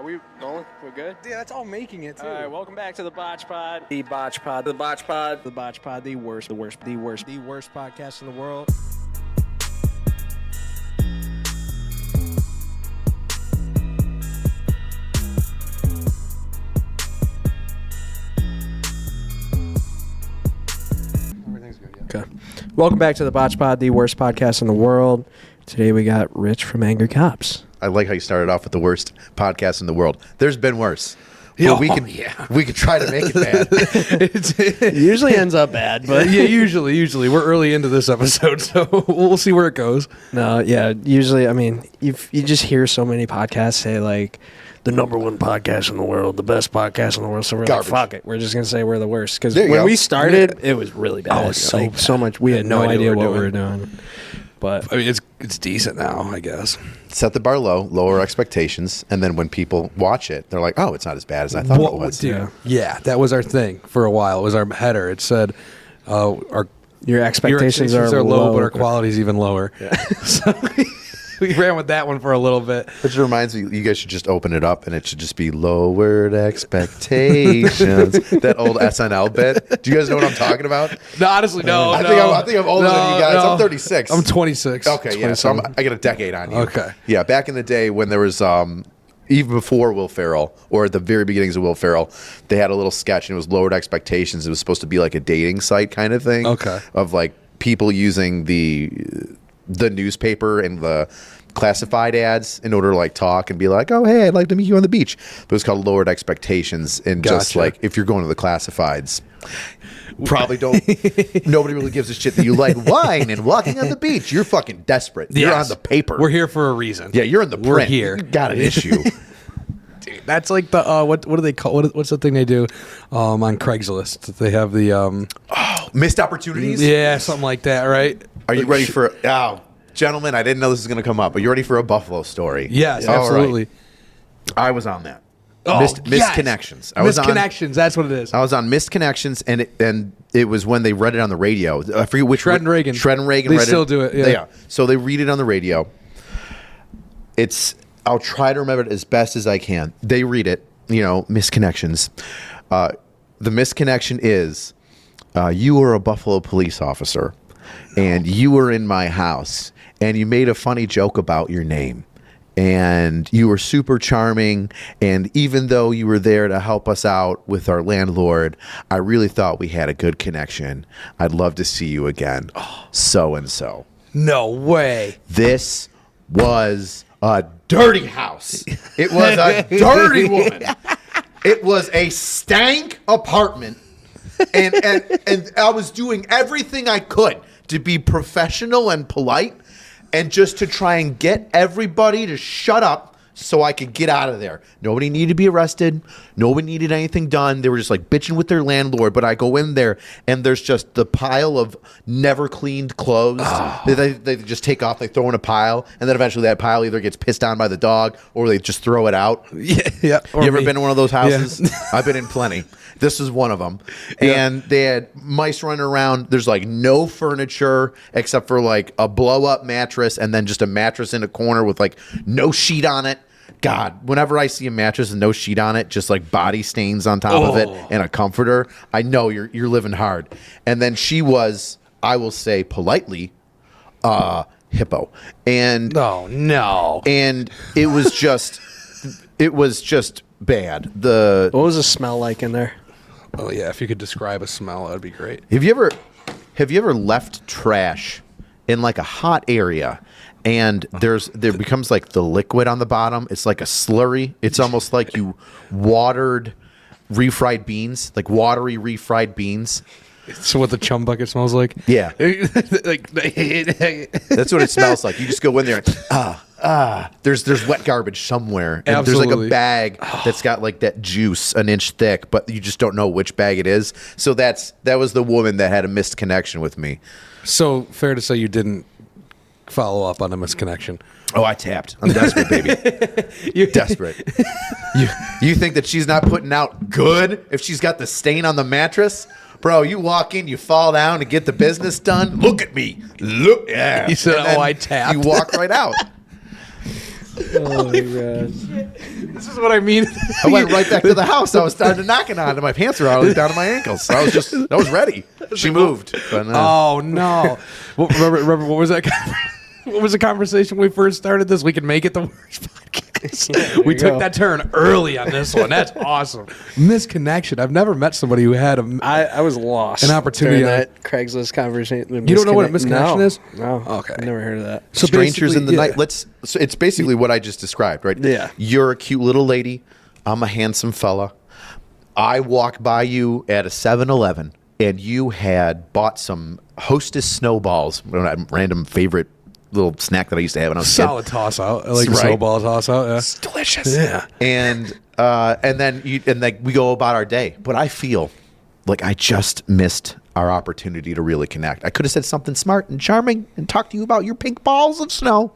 we rolling? We're good? Yeah, that's all making it, too. All right, welcome back to the BotchPod. The BotchPod. The BotchPod. The BotchPod. The worst podcast in the world. Everything's good, yeah. Okay. Welcome back to the BotchPod, the worst podcast in the world. Today we got Rich from AngryCops. I like how you started off with the worst podcast in the world. There's been worse. But we could try to make it bad. It usually ends up bad, but yeah, usually we're early into this episode, so we'll see where it goes. no, yeah, usually, I mean, you just hear so many podcasts say, like, the number one podcast in the world, the best podcast in the world, so we're Garbage. like, fuck it, we're just going to say we're the worst. Because There you when go. we started, it was really bad. Oh, so much, we had no idea what we were doing. But I mean, it's decent now, I guess. Set the bar low, lower expectations, and then when people watch it, they're like, oh, it's not as bad as I thought it was. Dude, yeah, that was our thing for a while. It was our header. It said, your expectations are low, but our quality's even lower. Yeah. So we ran with that one for a little bit. Which reminds me, you guys should just open it up, and it should just be lowered expectations. That old SNL bit. Do you guys know what I'm talking about? No, honestly, no. I think I'm older than you guys. I'm 36. I'm 26. Okay, yeah. So I got a decade on you. Okay. Yeah, back in the day when there was, even before Will Ferrell, or at the very beginnings of Will Ferrell, they had a little sketch, and it was lowered expectations. It was supposed to be like a dating site kind of thing. Okay. Of like people using the newspaper and the classified ads in order to like talk and be like, oh, hey, I'd like to meet you on the beach. But it was called Lowered Expectations. And just Gotcha. like, if you're going to the classifieds, probably nobody really gives a shit that you like wine and walking on the beach. You're fucking desperate. You're Yes. on the paper. We're here for a reason. Yeah, you're in the print. We're here. You got an issue. Dude, that's like the what do they call what's the thing they do on Craigslist? They have the Missed opportunities? yeah, something like that, right? Are you ready for gentlemen, I didn't know this was going to come up. Are you ready for a Buffalo story? Yes, All right. absolutely. I was on that. Oh, Missed yes. Connections. Missed Connections, that's what it is. I was on Missed Connections, and it was when they read it on the radio. I forget which Shred and Reagan. Shred and Reagan. They read still do it, yeah. So they read it on the radio. I'll try to remember it as best as I can. They read it, Missed Connections. The misconnection is you were a Buffalo police officer, and you were in my house, and you made a funny joke about your name. And you were super charming, and even though you were there to help us out with our landlord, I really thought we had a good connection. I'd love to see you again. So-and-so. No way. This was a dirty house. It was a dirty woman. It was a stank apartment. And I was doing everything I could to be professional and polite, and just to try and get everybody to shut up so I could get out of there. Nobody needed to be arrested. Nobody needed anything done. They were just like bitching with their landlord. But I go in there, and there's just the pile of never cleaned clothes. They just take off, they throw in a pile, and then eventually that pile either gets pissed on by the dog or they just throw it out. Yeah. You ever been in one of those houses? Yeah. I've been in plenty. This is one of them. Yeah. And they had mice running around. There's like no furniture except for like a blow up mattress and then just a mattress in a corner with like no sheet on it. God, whenever I see a mattress and no sheet on it, just like body stains on top of it and a comforter, I know you're living hard. And then she was, I will say politely, hippo. And no. And it was just bad. what was the smell like in there? Oh yeah, if you could describe a smell, that'd be great. Have you ever left trash in like a hot area and there becomes like the liquid on the bottom? It's like a slurry. It's almost like you watered refried beans, like watery refried beans. So what the chum bucket smells like? Yeah. Like That's what it smells like. You just go in there and there's wet garbage somewhere. And Absolutely. there's like a bag that's got like that juice an inch thick, but you just don't know which bag it is. So that was the woman that had a missed connection with me. So fair to say you didn't follow up on a misconnection. Oh, I tapped. I'm desperate, baby. You're desperate. You think that she's not putting out good if she's got the stain on the mattress? Bro, you walk in, you fall down to get the business done. Look at me. Look. Yeah. You said, I tapped. You walk right out. Oh my gosh. This is what I mean. I went right back to the house. I was started knocking on it. My pants were all down to my ankles. So I was ready. She moved. But, Oh no! Remember what was that? What was the conversation when we first started this? We can make it the worst podcast. We took that turn early on this one. That's awesome. Misconnection. I've never met somebody who had I was lost. An opportunity during that Craigslist conversation. You don't know what a misconnection is? No. Okay. I've never heard of that. So strangers in the basically, night. So it's basically what I just described, right? Yeah. You're a cute little lady. I'm a handsome fella. I walk by you at a 7-Eleven, and you had bought some Hostess snowballs, random favorite little snack that I used to have when I was a kid. solid toss out. I like Right. snowball toss out. Yeah. It's delicious. Yeah. And then we go about our day. But I feel like I just missed our opportunity to really connect. I could have said something smart and charming and talked to you about your pink balls of snow.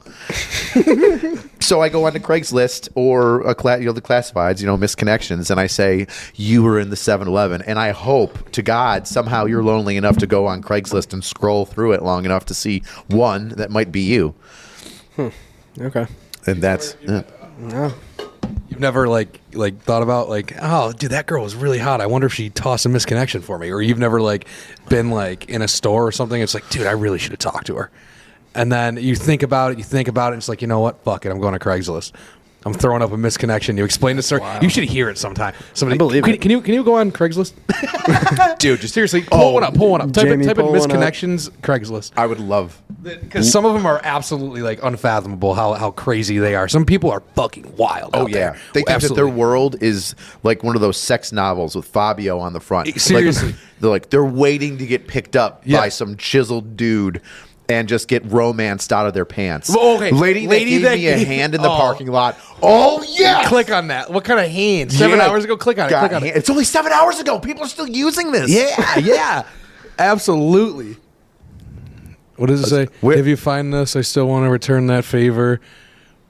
So I go on to Craigslist or the classifieds, misconnections, and I say you were in the 7-Eleven, and I hope to God somehow you're lonely enough to go on Craigslist and scroll through it long enough to see one that might be you. Okay. And that's No. You've never like thought about oh, dude, that girl was really hot. I wonder if she tossed a misconnection for me. Or you've never been in a store or something. It's like, dude, I really should have talked to her. And then you think about it. And it's like, you know what? Fuck it. I'm going to Craigslist. I'm throwing up a misconnection. You explain the story. Wow. You should hear it sometime. Somebody, I believe it. Can you go on Craigslist? Dude, just seriously, pull one up. Type in misconnections, Craigslist. I would love. Because some of them are absolutely unfathomable how crazy they are. Some people are fucking wild. Oh out yeah, there. they think Absolutely. that their world is like one of those sex novels with Fabio on the front. Seriously. They're waiting to get picked up Yeah. by some chiseled dude and just get romanced out of their pants. Well, okay. Lady that gave me a hand in the parking lot. Oh yeah, Click on that. What kind of hand? 7 hours ago? Click on it. Click on it. It's only 7 hours ago. People are still using this. Yeah. Absolutely. What does it say? If you find this, I still want to return that favor.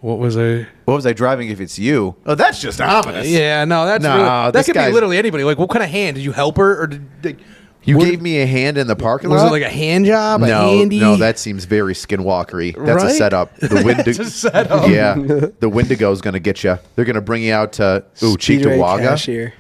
What was I driving if it's you? Oh, that's just ominous. Yeah, no, that's No, really, that this could be guy's- literally anybody. What kind of hand? Did you help her? Or did You gave me a hand in the parking was lot? it like a hand job? A No, handy? no, that seems very skinwalkery. That's Right? a setup. The It's a setup. Yeah, the Wendigo's going to get you. They're going to bring you out to Speedway Cheektowaga. cashier.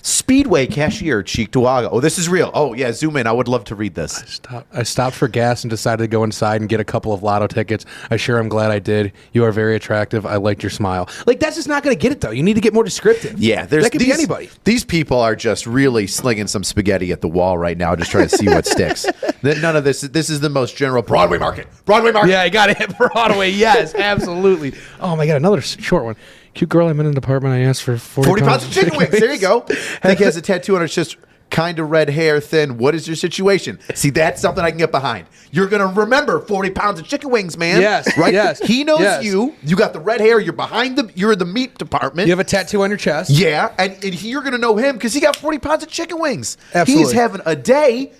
Speedway cashier, Cheektowaga. Oh, this is real. Oh, yeah, zoom in. I would love to read this. I stopped for gas and decided to go inside and get a couple of lotto tickets. I sure am glad I did. You are very attractive. I liked your smile. That's just not going to get it, though. You need to get more descriptive. Yeah, that could be anybody. These people are just really slinging some spaghetti at the wall right now, just trying to see what sticks. None of this. This is the most general Broadway market. Broadway market. Yeah, I got it hit Broadway. Yes, absolutely. Oh my god, another short one. Cute girl. I'm in an apartment. I asked for 40 pounds of chicken wings. There you go. Think he has a tattoo on his chest. Kind of red hair, thin. What is your situation? See, that's something I can get behind. You're going to remember 40 pounds of chicken wings, man. Yes. Right? Yes. He knows Yes. you. You got the red hair. You're you're in the meat department. You have a tattoo on your chest. Yeah, and you're going to know him because he got 40 pounds of chicken wings. Absolutely. He's having a day.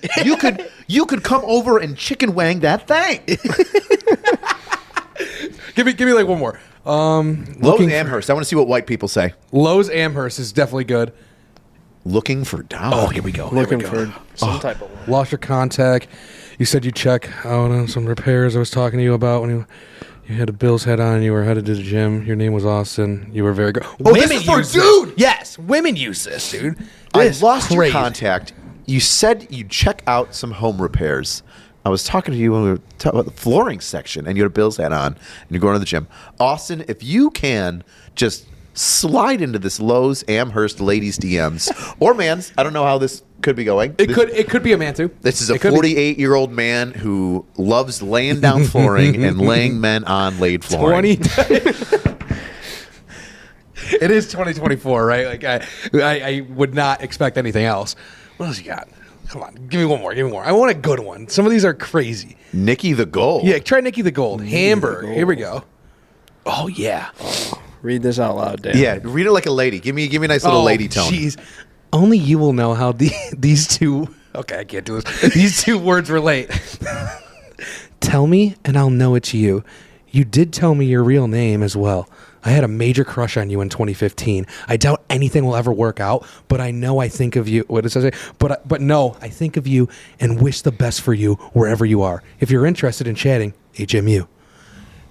You could come over and chicken wang that thing. Give me one more. Lowe's Amherst. I want to see what white people say. Lowe's Amherst is definitely good. Looking for dog. Oh, here we go. Looking for some type of one. Lost your contact. You said you check out on some repairs I was talking to you about when you had a Bill's head on and you were headed to the gym. Your name was Austin. You were very good. Oh, this is for a dude! Yes, women use this, dude. I This is lost your crazy. contact. You said you'd check out some home repairs. I was talking to you when we were talking about the flooring section, and you had a Bill's hat on, and you're going to the gym. Austin, if you can just slide into this Lowe's Amherst ladies' DMs or man's, I don't know how this could be going. It could be a man too. This is a It could be. 48-year-old man who loves laying down flooring and laying men on laid flooring. 20. It is 2024, right? I would not expect anything else. What else you got? Come on, give me one more. I want a good one. Some of these are crazy. Nikki the Gold. Yeah, try Nikki the Gold. Hamburger. Here we go. Oh yeah. Read this out loud, Dan. Yeah, read it like a lady. Give me a nice little lady tone. Jeez. Only you will know how these two. Okay, I can't do this. These two words relate. Tell me, and I'll know it's you. You did tell me your real name as well. I had a major crush on you in 2015. I doubt anything will ever work out, but I know I think of you. What does it say? But no, I think of you and wish the best for you wherever you are. If you're interested in chatting, HMU.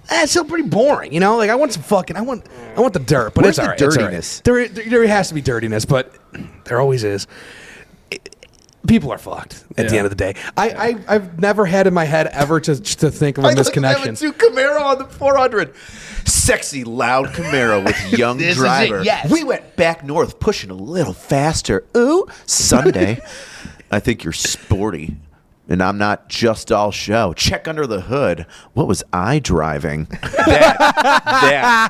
That's still pretty boring, you know. Like I want some fucking, I want the dirt, but Where's it's the all right. dirtiness? It's all right. There has to be dirtiness, but there always is. People are fucked at the end of the day. I've never had in my head ever to think of a misconnection. I Camaro on the 400. Sexy, loud Camaro with young driver. yes. We went back north, pushing a little faster. Ooh, Sunday. I think you're sporty. And I'm not just all show. Check under the hood. What was I driving? That.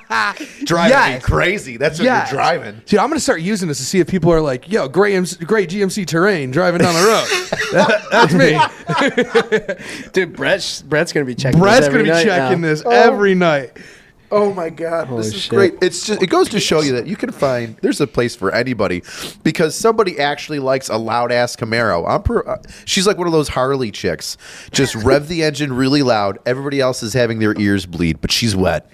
Driving me crazy. That's what you're driving. Dude, I'm going to start using this to see if people are like, yo, great GMC Terrain driving down the road. That's me. Dude, Brett's gonna be checking. Brett's going to be checking this every night. Oh my God, Holy this is shit. great. It's just, it goes to show you that you can find, there's a place for anybody because somebody actually likes a loud ass Camaro. She's like one of those Harley chicks. Just rev the engine really loud. Everybody else is having their ears bleed, but she's wet.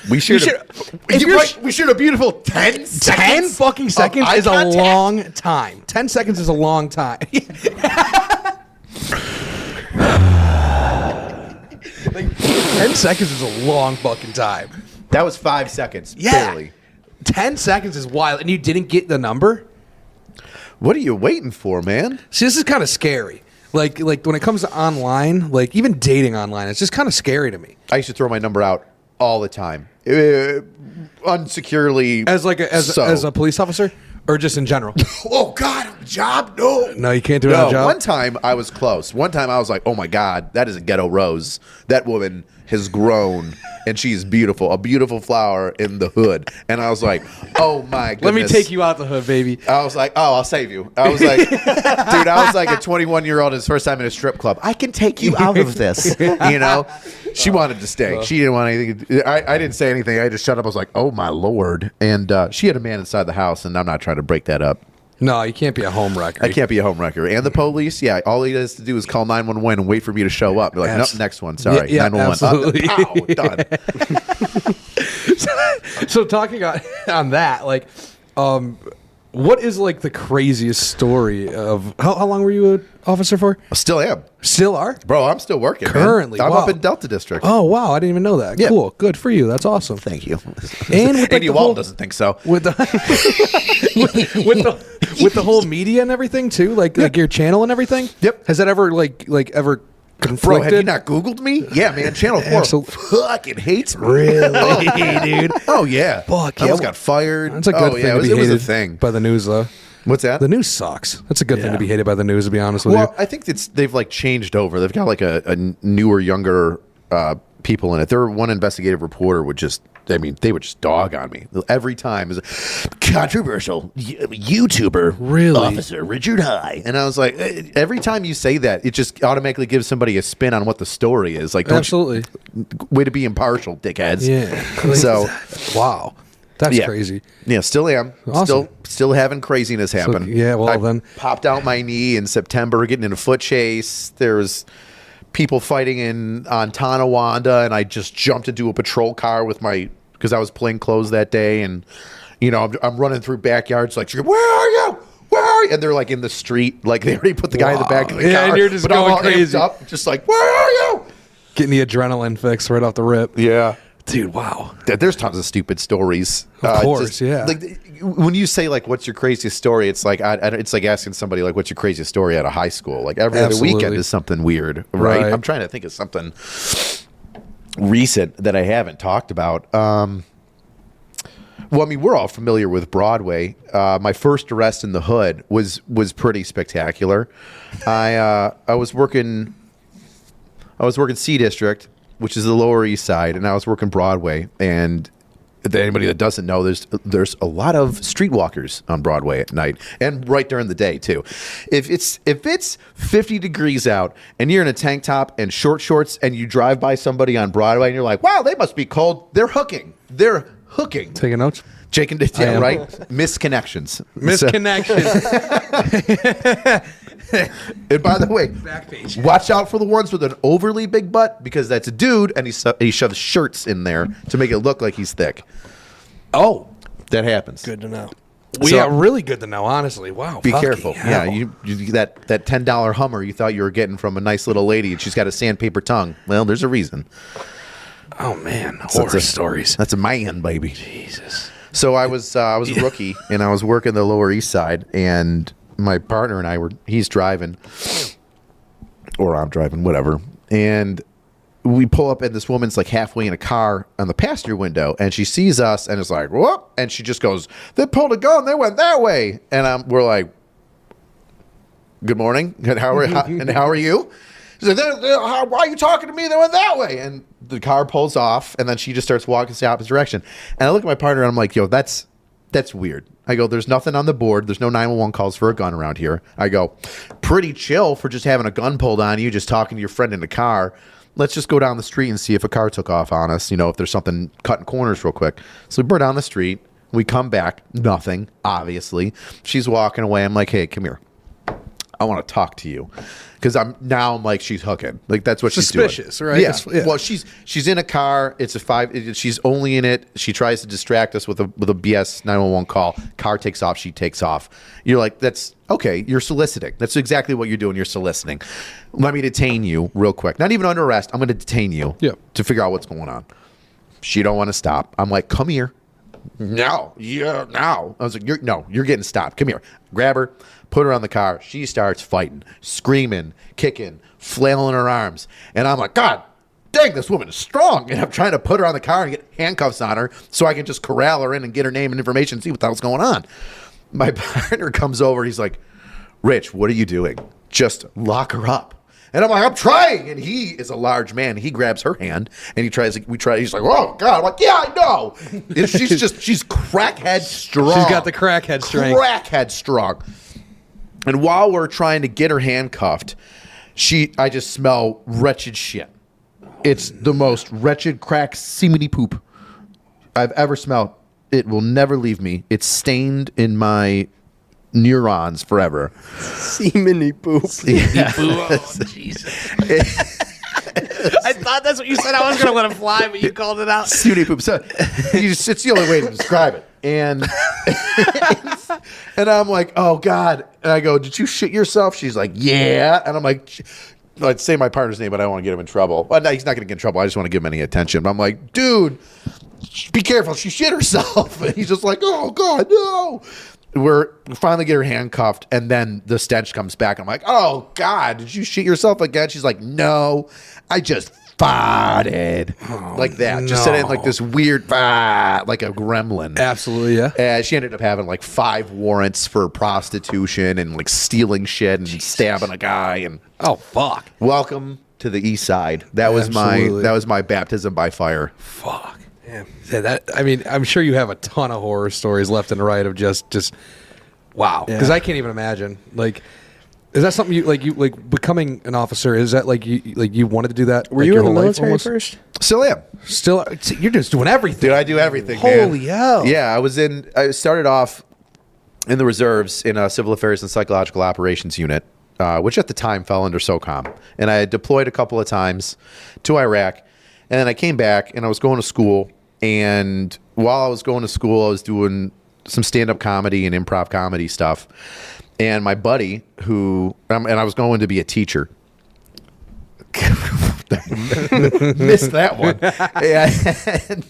We shared a beautiful 10 seconds. 10 fucking seconds is a long time. 10 seconds is a long time. Like, 10 seconds is a long fucking time. That was 5 seconds. Yeah. Barely. 10 seconds is wild. And you didn't get the number? What are you waiting for, man? See, this is kind of scary. Like when it comes to online, like even dating online, it's just kind of scary to me. I used to throw my number out all the time. Unsecurely. As a police officer? Or just in general? Oh, God, job? No. No, you can't do it on a job? One time I was close. One time I was like, oh, my God, that is a ghetto rose. That woman has grown, and she's beautiful. A beautiful flower in the hood. And I was like, oh, my goodness. Let me take you out the hood, baby. I was like, oh, I'll save you. I was like, dude, I was like a 21-year-old his first time in a strip club. I can take you out of this, you know? She wanted to stay. She didn't want anything. I didn't say anything. I just shut up. I was like, oh, my Lord. And she had a man inside the house, and I'm not trying to break that up. No, you can't be a home wrecker. I can't be a home wrecker. And the police, yeah, all he has to do is call 911 and wait for me to show up. Be like, nope, next one. Sorry. Yeah, 911. absolutely. Pow, done. So talking on that, like, what is like the craziest story of how long were you an officer for? I still am. Still are? Bro, I'm still working. Currently, man. I'm wow. up in Delta District. Oh wow, I didn't even know that. Yeah. Cool, good for you. That's awesome. Thank you. And with Andy Walton doesn't think so. With the with the whole media and everything too, like your channel and everything. Yep. Has that ever like ever conflicted? Bro, have you not Googled me? Yeah, man. Channel 4 fucking hates me. Really, dude? Oh, yeah. Fuck, I yeah. almost got fired. That's a good thing to be it was a hated thing. by the news, though. What's that? The news sucks. That's a good thing Yeah. to be hated by the news, to be honest with Well, you. I think they've like changed over. They've got like a newer, younger people in it. Their one investigative reporter would just, they would just dog on me every time. It was a controversial YouTuber, Really? Officer Richard High, and I was like, every time you say that, it just automatically gives somebody a spin on what the story is. Like, don't Absolutely. way to be impartial, dickheads. Yeah. So, wow. That's yeah. crazy. Yeah, still am. Awesome. Still having craziness happen. yeah, well, I then- popped out my knee in September, getting in a foot chase. There was people fighting on Tonawanda, and I just jumped into a patrol car because I was plain clothes that day, and I'm running through backyards like, where are you? Where are you? And they're like in the street, like they already put the guy in the back of the car. Yeah, and you're just but I'm going all amped crazy. up, just like, where are you? Getting the adrenaline fix right off the rip. Yeah. Dude, wow. There's tons of stupid stories. Of course, yeah. Like when you say like, "What's your craziest story?" It's like it's like asking somebody like, "What's your craziest story out of high school?" Like every other Absolutely. weekend is something weird, right? Right. I'm trying to think of something recent that I haven't talked about. Well, I mean, we're all familiar with Broadway. My first arrest in the hood was pretty spectacular. I was working C District, which is the Lower East Side, and I was working Broadway. And anybody that doesn't know, there's a lot of streetwalkers on Broadway at night and right during the day too. If it's 50 degrees out and you're in a tank top and short shorts and you drive by somebody on Broadway and you're like, wow, they must be cold. They're hooking. Taking notes? Jake and I am. right? Misconnections. Misconnection. And by the way, Back page. watch out for the ones with an overly big butt because that's a dude and he shoves shirts in there to make it look like he's thick. Oh. That happens. Good to know. Well, yeah, really good to know, honestly. Wow. Be fucking careful. hell. Yeah, you that $10 Hummer you thought you were getting from a nice little lady, and she's got a sandpaper tongue. Well, there's a reason. Oh, man. So Horror stories. That's a man, baby. Jesus. So I was a rookie, and I was working the Lower East Side, and my partner and he's driving, or I'm driving, whatever, and we pull up, and this woman's like halfway in a car on the passenger window, and she sees us, and is like, whoop, and she just goes, they pulled a gun, they went that way, and we're like, good morning, and how are you? She's like, why are you talking to me? They went that way. And the car pulls off, and then she just starts walking the opposite direction. And I look at my partner, and I'm like, yo, that's weird. I go, there's nothing on the board. There's no 911 calls for a gun around here. I go, pretty chill for just having a gun pulled on you, just talking to your friend in the car. Let's just go down the street and see if a car took off on us, if there's something cutting corners real quick. So we're down the street. We come back. Nothing, obviously. She's walking away. I'm like, hey, come here. I want to talk to you. Because I'm like, she's hooking. Like, that's what she's doing. Suspicious, right? Yeah. Well, she's in a car. It's a 5. She's only in it. She tries to distract us with a BS 911 call. Car takes off. She takes off. You're like, that's okay. You're soliciting. That's exactly what you're doing. You're soliciting. Let me detain you real quick. Not even under arrest. I'm going to detain you to figure out what's going on. She don't want to stop. I'm like, come here. No. Yeah, no. I was like, you're getting stopped. Come here. Grab her. Put her on the car. She starts fighting, screaming, kicking, flailing her arms. And I'm like, God dang, this woman is strong. And I'm trying to put her on the car and get handcuffs on her so I can just corral her in and get her name and information and see what the hell's going on. My partner comes over. He's like, Rich, what are you doing? Just lock her up. And I'm like, I'm trying. And he is a large man. He grabs her hand and he's like, oh, God. I'm like, yeah, I know. And she's crackhead strong. She's got the crackhead strength. Crackhead strong. And while we're trying to get her handcuffed, I just smell wretched shit. It's the most wretched crack semen-y poop I've ever smelled. It will never leave me. It's stained in my neurons forever. Semen-y poop. Yeah. Oh, Jesus. I thought that's what you said. I was going to let it fly, but you called it out. Semen-y poop. So it's the only way to describe it. And and I'm like, oh, God. And I go, did you shit yourself? She's like, yeah. And I'm like, I'd say my partner's name, but I don't want to get him in trouble. Well, no, he's not going to get in trouble. I just want to give him any attention. But I'm like, dude, be careful. She shit herself. And he's just like, oh, God, no. We finally get her handcuffed, and then the stench comes back. I'm like, oh, God, did you shit yourself again? She's like, no, I just farted. Like that. Just said it in like this weird, like a gremlin. Absolutely, yeah. She ended up having like 5 warrants for prostitution and like stealing shit and stabbing a guy. And oh, fuck. Welcome to the East Side. That was my baptism by fire. Fuck. Yeah, I'm sure you have a ton of horror stories left and right of just wow. Because I can't even imagine. Like, is that something you becoming an officer? Is that you wanted to do that? Were you in the military first? Still am. Still, you're just doing everything. Dude, I do everything. Holy man. hell! Yeah, I started off in the reserves in a civil affairs and psychological operations unit, which at the time fell under SOCOM, and I deployed a couple of times to Iraq, and then I came back and I was going to school. And while I was going to school, I was doing some stand-up comedy and improv comedy stuff. And my buddy, and I was going to be a teacher. Missed that one. And,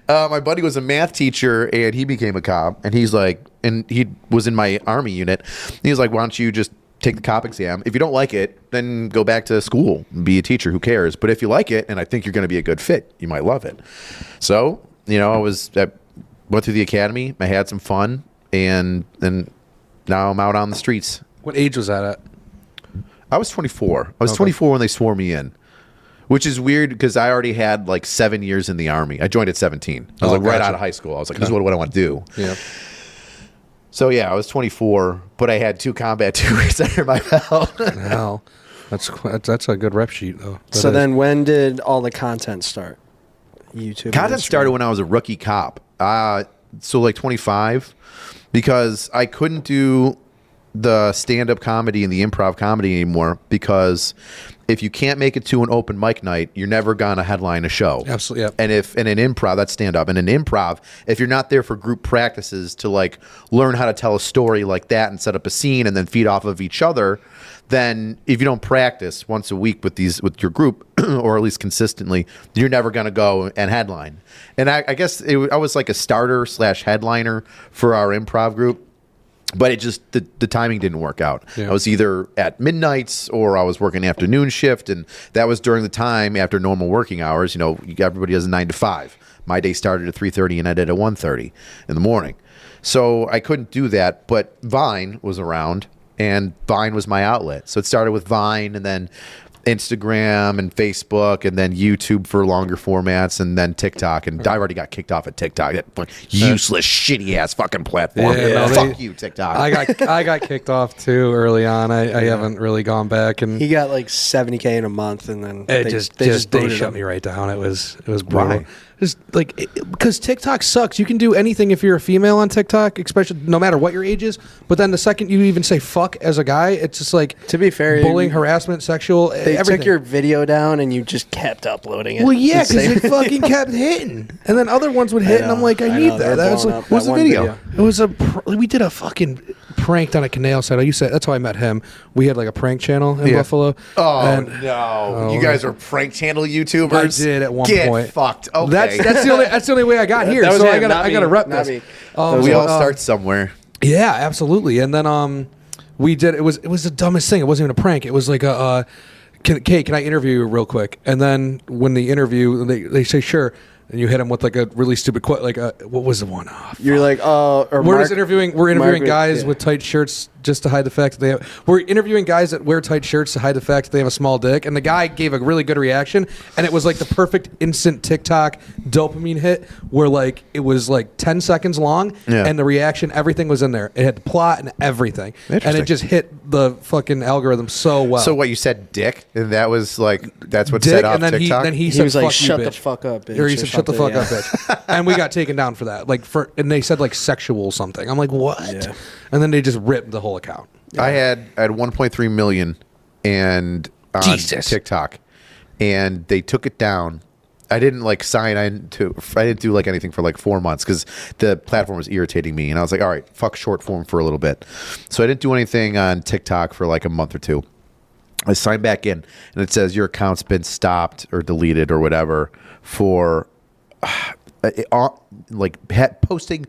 my buddy was a math teacher, and he became a cop. And he's like, and he was in my Army unit. He was like, why don't you just take the cop exam? If you don't like it, then go back to school and be a teacher. Who cares? But if you like it, and I think you're going to be a good fit, you might love it. So, I went through the academy. I had some fun, and now I'm out on the streets. What age was that at? I was 24. I was 24 when they swore me in, which is weird because I already had like 7 years in the Army. I joined at 17. I was right out of high school. I was like, this is what I want to do. Yeah. So, yeah, I was 24, but I had 2 combat tours under my belt. Hell, that's a good rep sheet, though. So then when did all the content start? YouTube? Content started when I was a rookie cop. So, like 25, because I couldn't do the stand-up comedy and the improv comedy anymore because if you can't make it to an open mic night, you're never gonna headline a show. Absolutely. Yep. And if in an improv, that's stand up. And in improv, if you're not there for group practices to like learn how to tell a story like that and set up a scene and then feed off of each other, then if you don't practice once a week with your group, or at least consistently, you're never gonna go and headline. And I guess I was like a starter / headliner for our improv group. But it just the timing didn't work out. Yeah. I was either at midnights or I was working afternoon shift, and that was during the time after normal working hours. You know, everybody has a 9 to 5. My day started at 3:30 and ended at 1:30 in the morning, so I couldn't do that. But Vine was around, and Vine was my outlet. So it started with Vine, and then Instagram and Facebook, and then YouTube for longer formats, and then TikTok. And I already got kicked off at TikTok. That useless, shitty ass fucking platform. Yeah, Fuck you, TikTok. I got kicked off too early on. I haven't really gone back, and He got like 70K in a month, and then they booted shut him. me right down. It was brutal. Why? Just like because TikTok sucks. You can do anything if you're a female on TikTok, especially no matter what your age is. But then the second you even say fuck as a guy, it's just like, To be fair, bullying, harassment, sexual. They everything. took your video down, and you just kept uploading it. Well, yeah, because Same- it fucking kept hitting, and then other ones would hit, and I'm like, I need know, that. they're That's blowing like, up. what's That the one video? It was we did a fucking pranked on a canal site. I used to. That's how I met him. We had like a prank channel in Buffalo. Oh and no! You guys are prank channel YouTubers. I did at one Get point. fucked. Okay, That's the only way I got here. That was So him, I not gotta me, rep not this. me. we all but, start somewhere. Yeah, absolutely. And then we did. It was the dumbest thing. It wasn't even a prank. It was like can I interview you real quick? And then when the interview, they say sure, and you hit them with like a really stupid what was the one? Oh, You're like, we're interviewing Margaret, guys yeah. with tight shirts just to hide the fact that they have. We're interviewing guys that wear tight shirts to hide the fact that they have a small dick. And the guy gave a really good reaction, and it was like the perfect instant TikTok dopamine hit, where like it was like 10 seconds long, and the reaction, everything was in there. It had the plot and everything, and it just hit the fucking algorithm so well. So what you said, dick, and that was like that's what Dick, set off and then TikTok. he He said, was like, "Fuck "Shut you, the bitch." fuck up, bitch," Or he or said, "Shut the fuck something, up, bitch." And we got taken down for that. And they said like sexual something. I'm like, what? Yeah. And then they just ripped the whole account. I had 1.3 million and on Jesus. TikTok, and they took it down. I didn't like sign in to. I didn't do like anything for like 4 months because the platform was irritating me, and I was like, all right, fuck short form for a little bit. So I didn't do anything on TikTok for like a month or two. I signed back in, and it says your account's been stopped or deleted or whatever for posting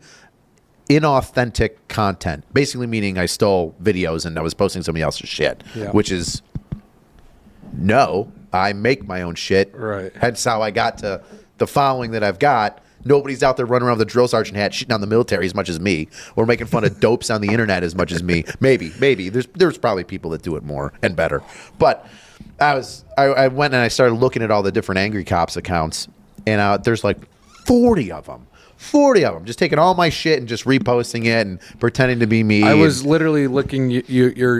inauthentic content, basically meaning I stole videos and I was posting somebody else's shit, which is no, I make my own shit. Right. Hence how I got to the following that I've got. Nobody's out there running around with a drill sergeant hat shitting on the military as much as me, or making fun of dopes on the internet as much as me. Maybe there's probably people that do it more and better. But I went and I started looking at all the different AngryCops accounts, and there's like 40 of them. 40 of them, just taking all my shit and just reposting it and pretending to be me. I was literally looking your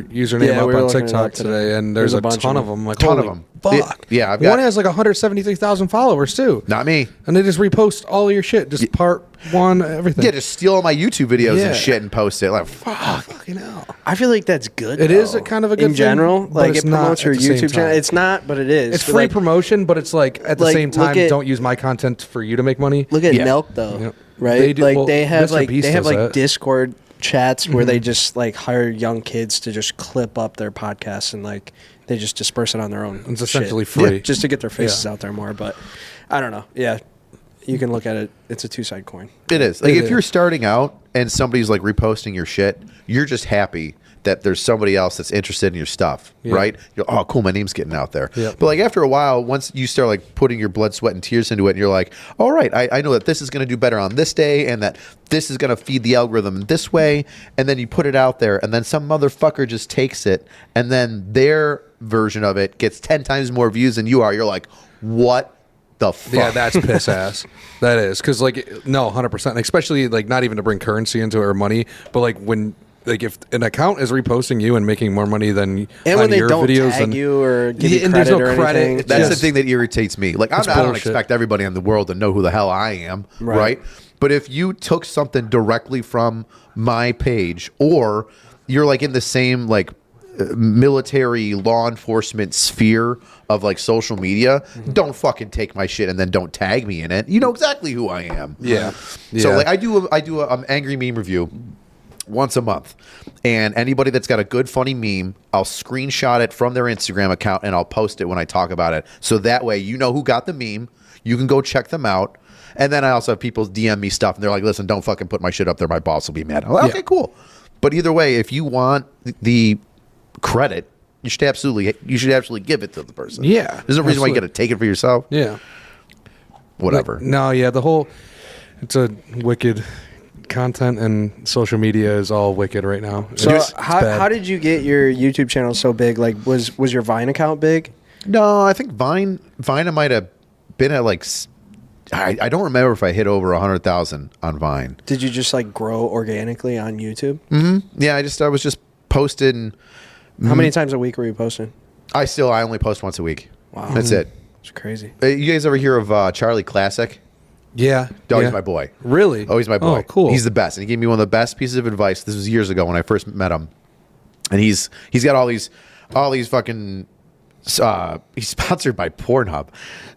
username Yeah, up we were on looking it TikTok up today. today, and there's a bunch ton of of them. Like, Ton of holy them. fuck. I've got One has like 173,000 followers too. not me. And they just repost all of your shit, just part one, everything. Yeah, just steal all my YouTube videos Yeah. and shit and post it. Like, fuck. fucking hell. I feel like that's good. It is though. a kind of a good in thing, general. but Like it's it not promotes your at the same YouTube channel. time. It's not, but it is. It's But, free like, promotion, but it's like at the like, same time, look at- don't use my content for you to make money. Look at Yeah. Milk though, Yep. right? They do- like well, they have Mr. like Beast they have does like that. Discord chats where they just like hire young kids to just clip up their podcasts and like they just disperse it on their own. It's essentially shit. free. just to get their faces Yeah. out there more. But I don't know. Yeah, you can look at it. It's a two-sided coin. It is. Like, It if is. you're starting out and somebody's like reposting your shit, you're just happy that there's somebody else that's interested in your stuff, right? You're, oh, cool, my name's getting out there. Yep. But like after a while, once you start like putting your blood, sweat, and tears into it, and you're like, all right, I know that this is going to do better on this day, and that this is going to feed the algorithm this way, and then you put it out there, and then some motherfucker just takes it, and then their version of it gets 10 times more views than you are. You're like, what the fuck? Yeah, that's piss ass. That is because like no, 100%. Especially like not even to bring currency into it or money, but like when like if an account is reposting you and making more money than And on when they your don't videos tag and you or give you and credit there's no or credit. anything, It's That's just- the thing that irritates me. Like, I don't bullshit. expect everybody in the world to know who the hell I am, right? But if you took something directly from my page, or you're like in the same like military law enforcement sphere of like social media, don't fucking take my shit and then don't tag me in it. You know exactly who I am. Yeah. So like I do a angry meme review once a month, and anybody that's got a good funny meme, I'll screenshot it from their Instagram account and I'll post it when I talk about it. So that way you know who got the meme. You can go check them out. And then I also have people DM me stuff and they're like, listen, don't fucking put my shit up there. My boss will be mad. I'm like, okay, cool. But either way, if you want the credit, you should absolutely give it to the person. Yeah. There's no reason why you got to take it for yourself. Yeah. Whatever. Like, no, yeah, it's a wicked content, and social media is all wicked right now. So how did you get your YouTube channel so big? Like, was your Vine account big? No, I think Vine might have been at like, I don't remember if I hit over 100,000 on Vine. Did you just like grow organically on YouTube? Mm-hmm. Yeah, I was just posting. How many times a week were you posting? I only post once a week. Wow. That's it. It's crazy. You guys ever hear of Charlie Classic? Yeah. Oh, he's my boy. Really? Oh, he's my boy. Oh, cool. He's the best. And he gave me one of the best pieces of advice. This was years ago when I first met him. And he's got all these fucking he's sponsored by Pornhub,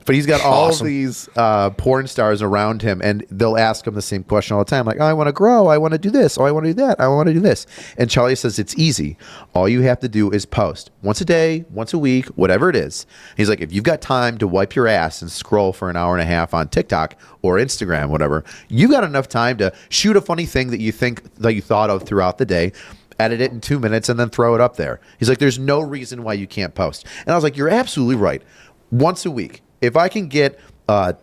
but he's got all these porn stars around him, and they'll ask him the same question all the time, like, oh, I want to grow, I want to do this, oh, I want to do that, I want to do this. And Charlie says it's easy. All you have to do is post once a day, once a week, whatever it is. He's like, if you've got time to wipe your ass and scroll for an hour and a half on TikTok or Instagram, whatever, you've got enough time to shoot a funny thing that you thought of throughout the day, edit it in 2 minutes, and then throw it up there. He's like, there's no reason why you can't post. And I was like, you're absolutely right. Once a week, if I can get a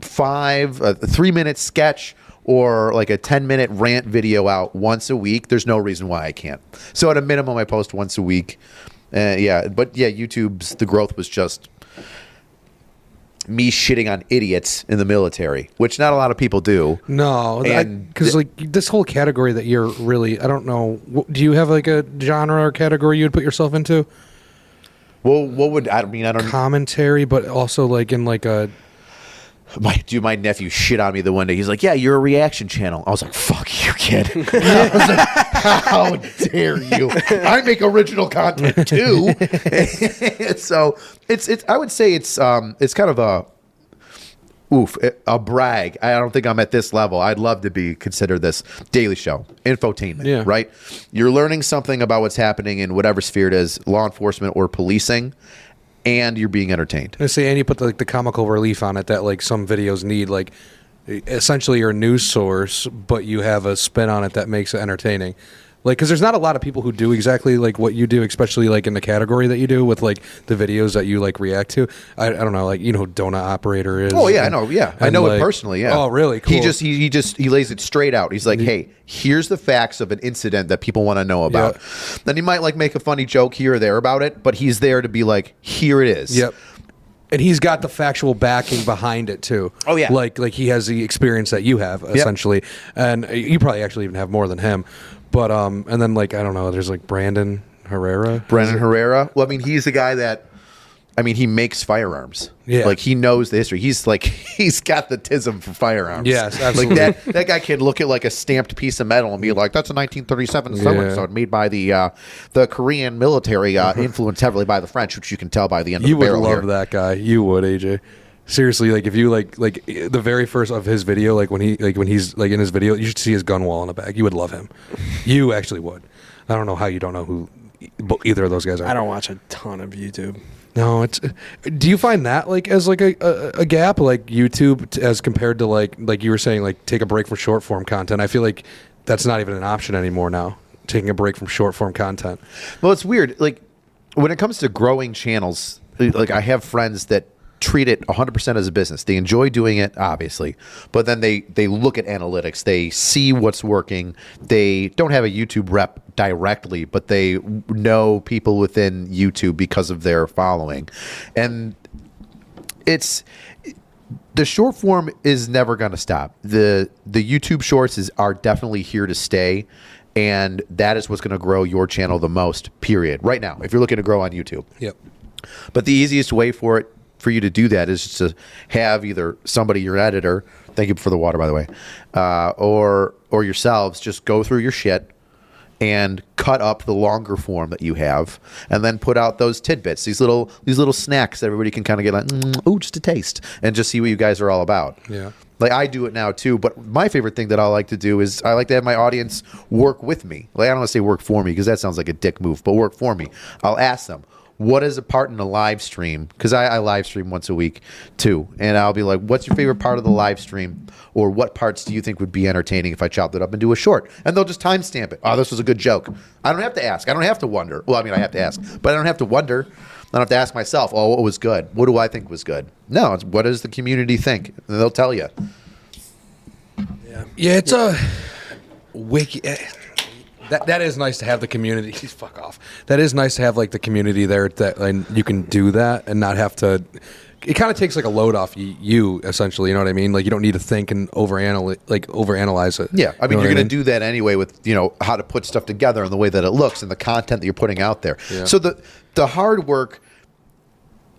3-minute sketch or like a 10-minute rant video out once a week, there's no reason why I can't. So at a minimum, I post once a week. YouTube's, the growth was just me shitting on idiots in the military, which not a lot of people do. No, because like this whole category that you're really, I don't know. Do you have like a genre or category you would put yourself into? Well, what would I don't commentary, but also like in like a. My nephew shit on me the one day. He's like, "Yeah, you're a reaction channel." I was like, "Fuck you, kid." I was like, "How dare you? I make original content too." So it's. I would say it's kind of a brag. I don't think I'm at this level. I'd love to be considered this daily show, infotainment. Yeah. Right. You're learning something about what's happening in whatever sphere it is, law enforcement or policing. And you're being entertained. I say, and you put the comical relief on it that like some videos need, like essentially you're a news source, but you have a spin on it that makes it entertaining. Like, because there's not a lot of people who do exactly like what you do, especially like in the category that you do with like the videos that you like react to. I don't know, like, you know who Donut Operator is. Oh yeah, I know. Yeah, I know like, it personally. Yeah. Oh really? Cool. He lays it straight out. He's like, hey, here's the facts of an incident that people want to know about. Yep. Then he might like make a funny joke here or there about it, but he's there to be like, here it is. Yep. And he's got the factual backing behind it too. Oh yeah. Like he has the experience that you have essentially, and you probably actually even have more than him. But and then like I don't know, there's like Brandon Herrera. Well, I mean, he's the guy that, I mean, he makes firearms. Yeah. Like he knows the history. He's got the tism for firearms. Yes, absolutely. Like that guy can look at like a stamped piece of metal and be like, that's a 1937 so made by the Korean military, influenced heavily by the French, which you can tell by the end of the barrel. You would love that guy. You would, AJ. Seriously, like if you like the very first of his video, like when he's like in his video, you should see his gun wall in the back. You would love him. You actually would. I don't know how you don't know who either of those guys are. I don't watch a ton of YouTube. No, it's. Do you find that like as like a gap, like YouTube as compared to like you were saying, like take a break from short form content? I feel like that's not even an option anymore now. Taking a break from short form content. Well, it's weird. Like when it comes to growing channels, like I have friends that treat it 100% as a business. They enjoy doing it, obviously, but then they look at analytics. They see what's working. They don't have a YouTube rep directly, but they know people within YouTube because of their following. And it's the short form is never going to stop. The YouTube shorts are definitely here to stay, and that is what's going to grow your channel the most, period. Right now, if you're looking to grow on YouTube. Yep. But the easiest way for you to do that is to have either somebody, your editor, thank you for the water, by the way, or yourselves just go through your shit and cut up the longer form that you have, and then put out those tidbits, these little snacks that everybody can kind of get like, ooh, just a taste, and just see what you guys are all about. Yeah. Like I do it now too, but my favorite thing that I like to do is I like to have my audience work with me. Like I don't want to say work for me because that sounds like a dick move, but work for me. I'll ask them, what is a part in a live stream? Because I live stream once a week too. And I'll be like, what's your favorite part of the live stream? Or what parts do you think would be entertaining if I chopped it up and do a short? And they'll just timestamp it. Oh, this was a good joke. I don't have to ask. I don't have to wonder. Well, I mean, I have to ask, but I don't have to wonder. I don't have to ask myself, oh, what was good? What do I think was good? No, it's what does the community think? And they'll tell you. Yeah, it's a wiki. That is nice to have the community. Fuck off. That is nice to have like the community there that and you can do that and not have to. It kind of takes like a load off you essentially. You know what I mean? Like you don't need to think and overanalyze it. Yeah, I mean You know you're what going to do that anyway with how to put stuff together and the way that it looks and the content that you're putting out there. Yeah. So the hard work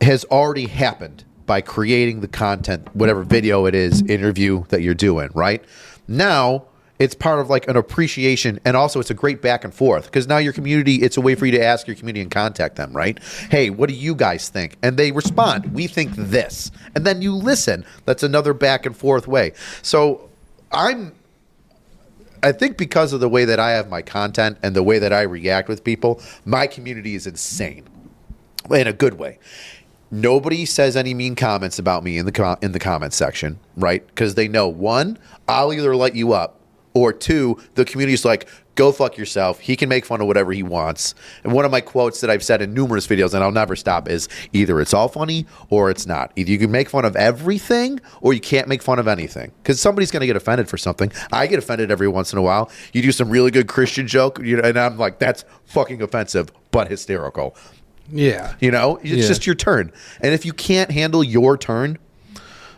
has already happened by creating the content, whatever video it is, interview that you're doing, right? Now, it's part of like an appreciation, and also it's a great back and forth because now your community, it's a way for you to ask your community and contact them, right? Hey, what do you guys think? And they respond, we think this. And then you listen. That's another back and forth way. So I think because of the way that I have my content and the way that I react with people, my community is insane in a good way. Nobody says any mean comments about me in the comments section, right? Because they know, one, I'll either light you up, or two, the community's like, go fuck yourself. He can make fun of whatever he wants. And one of my quotes that I've said in numerous videos, and I'll never stop, is either it's all funny or it's not. Either you can make fun of everything or you can't make fun of anything. Because somebody's going to get offended for something. I get offended every once in a while. You do some really good Christian joke, and I'm like, that's fucking offensive, but hysterical. Yeah. It's just your turn. And if you can't handle your turn,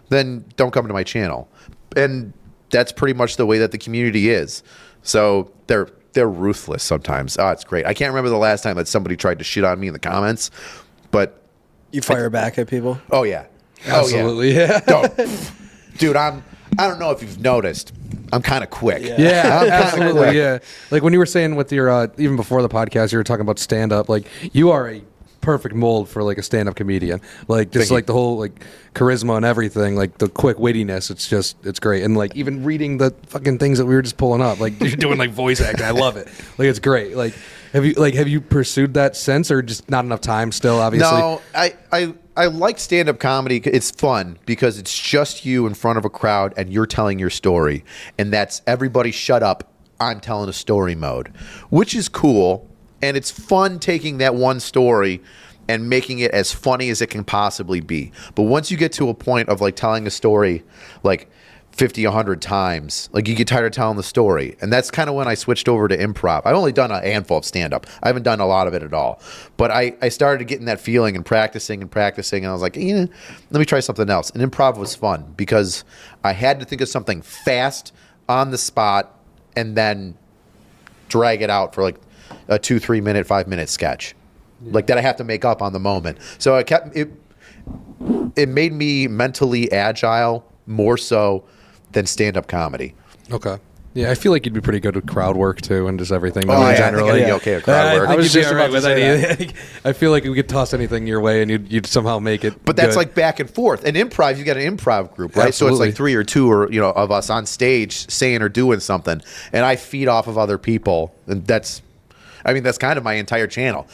then don't come to my channel. And that's pretty much the way that the community is. So they're ruthless sometimes. Oh, it's great. I can't remember the last time that somebody tried to shit on me in the comments, but You fire back at people? oh yeah. Absolutely. Yeah. Dude, I don't know if you've noticed. I'm kind of quick. Yeah, I'm absolutely. quick. Yeah. Like when you were saying with your, even before the podcast, you were talking about stand up. Like you are a perfect mold for like a stand up comedian. Like just Thank you. like the whole like charisma and everything, like the quick wittiness. It's great. And like even reading the fucking things that we were just pulling up, like you're doing like voice acting. I love it. Like it's great. Like have you pursued that since or just not enough time still, obviously? No, I like stand-up comedy. It's fun because it's just you in front of a crowd and you're telling your story. And that's everybody shut up, I'm telling a story mode, which is cool. And it's fun taking that one story and making it as funny as it can possibly be. But once you get to a point of like telling a story like 50, 100 times, like you get tired of telling the story. And that's kind of when I switched over to improv. I've only done a handful of stand-up. I haven't done a lot of it at all. But I started getting that feeling and practicing. And I was like, let me try something else. And improv was fun because I had to think of something fast on the spot and then drag it out for like a 2, 3 minute, 5 minute sketch. Like that I have to make up on the moment. So it made me mentally agile more so than stand-up comedy. Okay. Yeah, I feel like you'd be pretty good with crowd work too, and just everything. Oh, in yeah, I think I'd be okay at crowd work. I I was think you'd be just all right about to with say anything. I feel like we could toss anything your way, and you'd somehow make it. But that's good. like back and forth. And improv, you got an improv group, right? Absolutely. So it's like 3 or 2 or of us on stage saying or doing something, and I feed off of other people, and that's kind of my entire channel.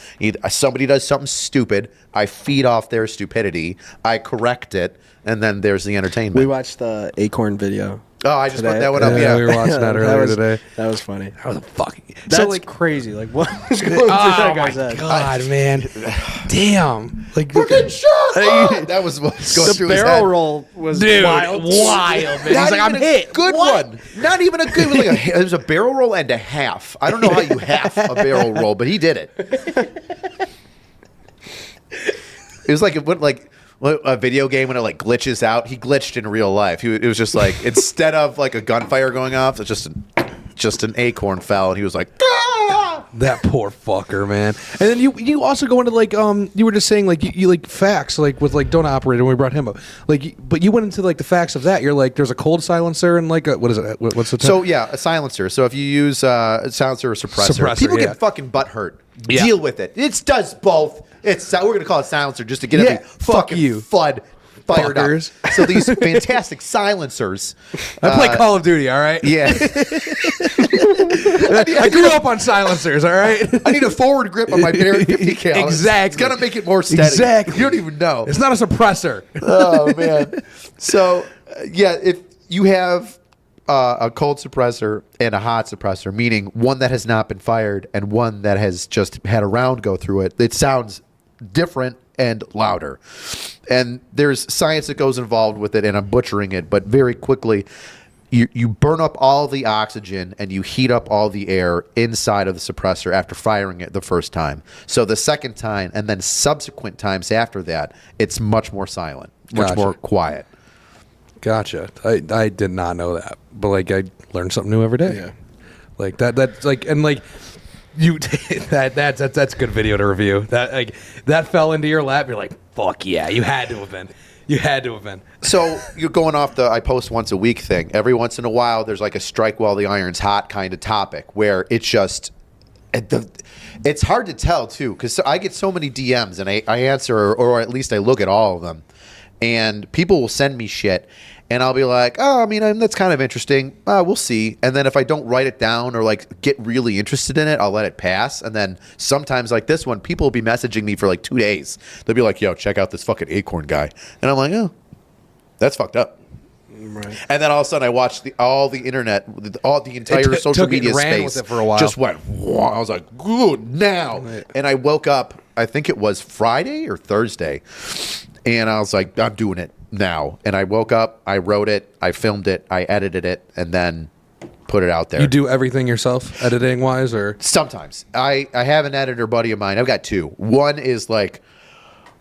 Somebody does something stupid, I feed off their stupidity, I correct it, and then there's the entertainment. We watched the Acorn video. Oh, I just today. put that one up. Yeah, Yeah, we were watching that earlier today. That was funny. That was a fucking. That's crazy. Like, what was going through Oh that my guy's head? god, man! Damn, like We're getting shot. Oh, that was what was going The through his barrel head. roll was dude, wild. wild, man. Not He's like, I'm even a hit. Good one. Not even a good. Like it was a barrel roll and a half. I don't know how you half a barrel roll, but he did it. It was like a video game when it like glitches out. He glitched in real life. It was just like instead of like a gunfire going off, it's just just an acorn fell, and he was like, "Ah!" That poor fucker, man. And then you also go into like you were just saying like you like facts like with like Donut Operator when we brought him up like but you went into like the facts of that. You're like there's a cold silencer and like what is it? What's the term? So yeah, a silencer. So if you use a silencer or suppressor, people yeah. get fucking butt hurt. Yeah. Deal with it. It does both. We're gonna call it silencer just to get every fucking FUD fired Fuckers. up. So these fantastic silencers. I play Call of Duty, all right? Yeah. I grew up on silencers, all right? I need a forward grip on my Barrett 50 cal. Exactly. It's gonna make it more steady. Exactly. You don't even know. It's not a suppressor. Oh man. So yeah, if you have a cold suppressor and a hot suppressor, meaning one that has not been fired and one that has just had a round go through it, it sounds different and louder. And there's science that goes involved with it, and I'm butchering it, but very quickly, you burn up all the oxygen and you heat up all the air inside of the suppressor after firing it the first time. So the second time and then subsequent times after that, it's much more silent, much more quiet. Gotcha. I did not know that, but like I learned something new every day. Yeah. Like that's like and like you that's a good video to review. That like that fell into your lap. You're like, fuck yeah, you had to have been. You had to have been. So you're going off the I post once a week thing. Every once in a while, there's like a strike while the iron's hot kind of topic where it's just it's hard to tell too because I get so many DMs and I answer or at least I look at all of them, and people will send me shit. And I'll be like, oh, I mean, that's kind of interesting. We'll see. And then if I don't write it down or like get really interested in it, I'll let it pass. And then sometimes like this one, people will be messaging me for like 2 days. They'll be like, yo, check out this fucking acorn guy. And I'm like, oh, that's fucked up. Right. And then all of a sudden I watched all the internet, all the entire social media ran space with it for a while. just went, whoa. I was like, good now. Right. And I woke up, I think it was Friday or Thursday. And I was like, I'm doing it now. And I woke up, I wrote it, I filmed it, I edited it, and then put it out there. You do everything yourself, editing wise, or Sometimes. I have an editor buddy of mine. I've got two. One is like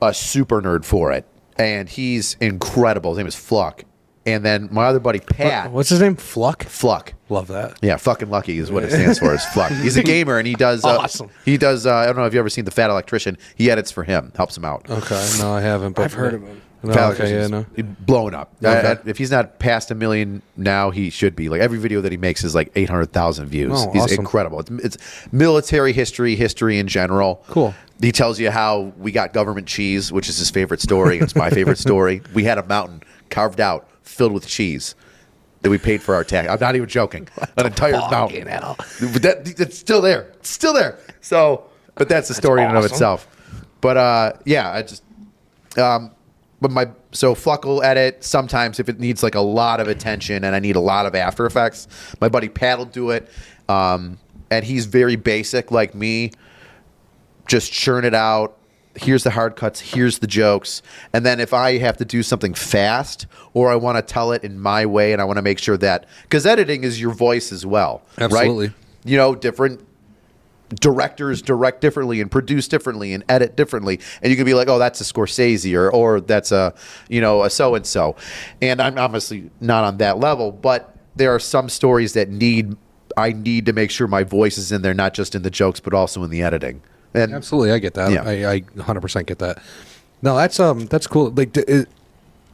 a super nerd for it, and he's incredible. His name is Fluck. And then my other buddy, Pat. what's his name? Fluck. Fluck. Love that. Yeah, fucking lucky is what it stands for. Is Fluck. He's a gamer and he does. Awesome. He does. I don't know if you ever seen The Fat Electrician. He edits for him, helps him out. Okay, no, I haven't. But I've heard of him. No, Fat okay, yeah, Electrician's no. blowing up. Okay. If he's not past 1 million now, he should be. Like every video that he makes is like 800,000 views. Oh, He's awesome. incredible. It's military history in general. Cool. He tells you how we got government cheese, which is his favorite story. It's my favorite story. We had a mountain carved out, filled with cheese that we paid for our tax. I'm not even joking. An entire mountain. Hell. But it's still there. It's still there. So, but that's the story in and of awesome. itself. But yeah, I just so Fluck will edit sometimes if it needs like a lot of attention and I need a lot of After Effects. My buddy Pat will do it, and he's very basic like me. Just churn it out. Here's the hard cuts. Here's the jokes. And then if I have to do something fast or I want to tell it in my way and I want to make sure that because editing is your voice as well, Absolutely. right? You know, different directors direct differently and produce differently and edit differently, and you can be like, oh, that's a Scorsese or that's a a so and so, and I'm obviously not on that level, but there are some stories that I need to make sure my voice is in there, not just in the jokes but also in the editing. And Absolutely, I get that. Yeah. I 100% get that. No, that's cool.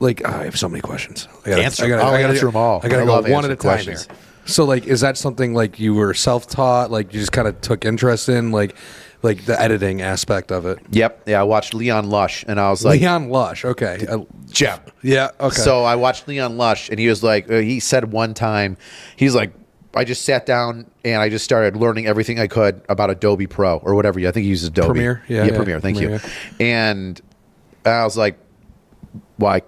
Like, I have so many questions. I'll answer them all. I gotta I go love one at a answering time questions. here. So, like, is that something like you were self-taught? Like, you just kind of took interest in, like the editing aspect of it? Yep. Yeah, I watched Leon Lush, and I was like, Leon Lush. Okay. Gem. Yeah. Okay. So I watched Leon Lush, and he was like, he said one time, he's like, I just sat down and I just started learning everything I could about Adobe Pro or whatever. I think he uses Adobe. Premiere? Yeah, Premiere. Thank Premiere, you. And I was like, why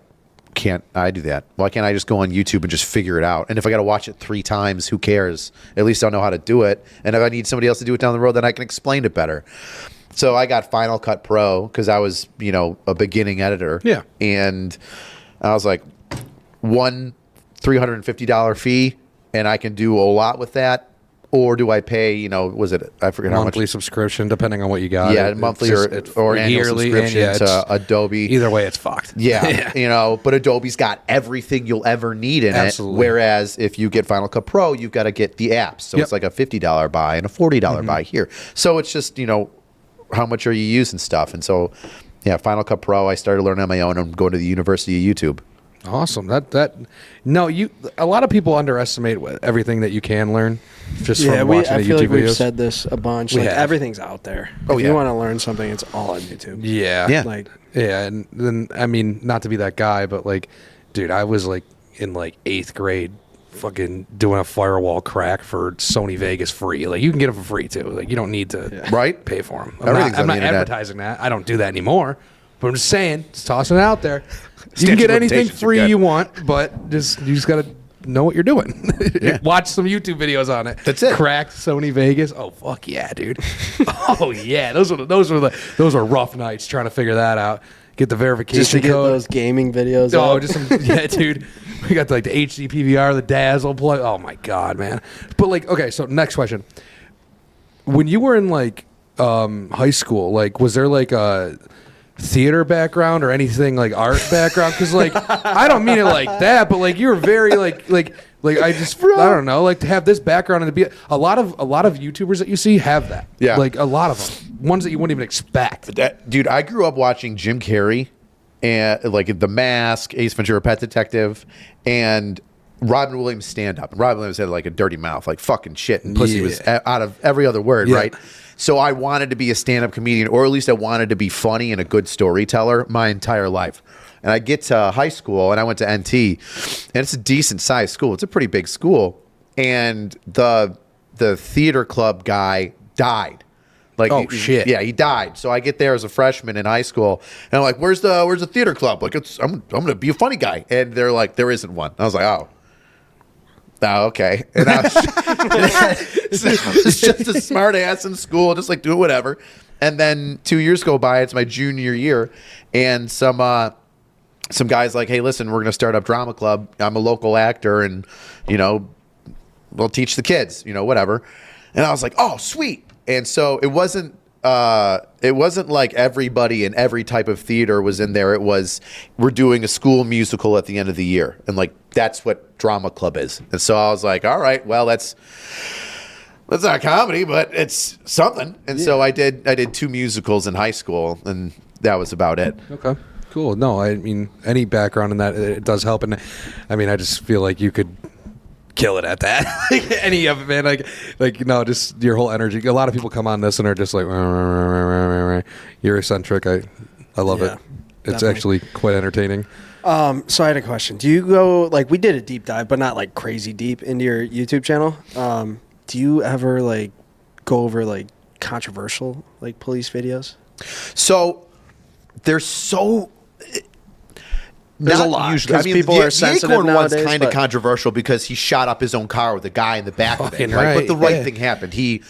can't I do that? Why can't I just go on YouTube and just figure it out? And if I got to watch it 3 times, who cares? At least I'll know how to do it. And if I need somebody else to do it down the road, then I can explain it better. So I got Final Cut Pro because I was, a beginning editor. Yeah. And I was like, $1 $350 fee, and I can do a lot with that. or do I pay, was it, I forget how much. Monthly subscription, depending on what you got. Yeah, monthly or annual yearly, subscription to Adobe. Either way, it's fucked. Yeah, but Adobe's got everything you'll ever need in Absolutely. it. Whereas if you get Final Cut Pro, you've got to get the apps. So it's like a $50 buy and a $40 buy here. So it's just, how much are you using stuff? And so, yeah, Final Cut Pro, I started learning on my own and going to the University of YouTube. Awesome. A lot of people underestimate everything that you can learn just from watching I the feel YouTube like we've videos. said this a bunch. Like everything's out there. If you want to learn something, it's all on YouTube. Yeah. Yeah. And then, I mean, not to be that guy, but like, dude, I was like in like 8th grade fucking doing a firewall crack for Sony Vegas free. Like, you can get them for free too. Like, you don't need to pay for them. I'm not advertising that. I don't do that anymore. But I'm just saying, just tossing it out there. You can get anything free you want, but you just got to know what you're doing. Watch some YouTube videos on it. That's it. Cracked Sony Vegas. Oh fuck yeah, dude. Oh yeah, those were rough nights trying to figure that out. Get the verification just to get code. those gaming videos. Oh, just dude. We got like the HD PVR, the Dazzle plug. Oh my god, man. But like, okay, so next question. When you were in like high school, like, was there like a theater background or anything like art background? Because like, I don't mean it like that, but like, you were very like I just I don't know, like, to have this background and to be a lot of YouTubers that you see have that. Yeah, like a lot of them, ones that you wouldn't even expect. Dude, I grew up watching Jim Carrey and like The Mask, Ace Ventura: Pet Detective, and Robin Williams stand up. And Robin Williams had like a dirty mouth, like fucking shit, and pussy was out of every other word, right? So I wanted to be a stand-up comedian, or at least I wanted to be funny and a good storyteller my entire life. And I get to high school, and I went to NT, and it's a decent-sized school. It's a pretty big school. And the theater club guy died. Like, shit. Yeah, he died. So I get there as a freshman in high school, and I'm like, "Where's the theater club? Like, I'm gonna be a funny guy." And they're like, "There isn't one." I was like, "Oh, okay." And I was just a smart ass in school, just like doing whatever. And then 2 years go by. It's my junior year, and some guys like, "Hey, listen, we're gonna start up drama club. I'm a local actor, and we'll teach the kids, whatever." And I was like, "Oh, sweet." And so it wasn't like everybody in every type of theater was in there. It was, we're doing a school musical at the end of the year, and like that's what drama club is. And so I was like, all right, well, that's not comedy, but it's something. And so I did 2 musicals in high school, and that was about it. Okay, cool. No, I mean, any background in that, it does help. And I mean, I just feel like you could kill it at that. Any of it, man. Like no, just your whole energy. A lot of people come on this and are just like, you're eccentric. I love it. It's actually quite entertaining. So I had a question. Do you go, like, we did a deep dive, but not like crazy deep into your YouTube channel. Do you ever like go over like controversial like police videos? So there's so. There's a lot. Usually, people are sensitive Acorn nowadays. One's kind of controversial because he shot up his own car with a guy in the back of it. Right? But the right thing happened. He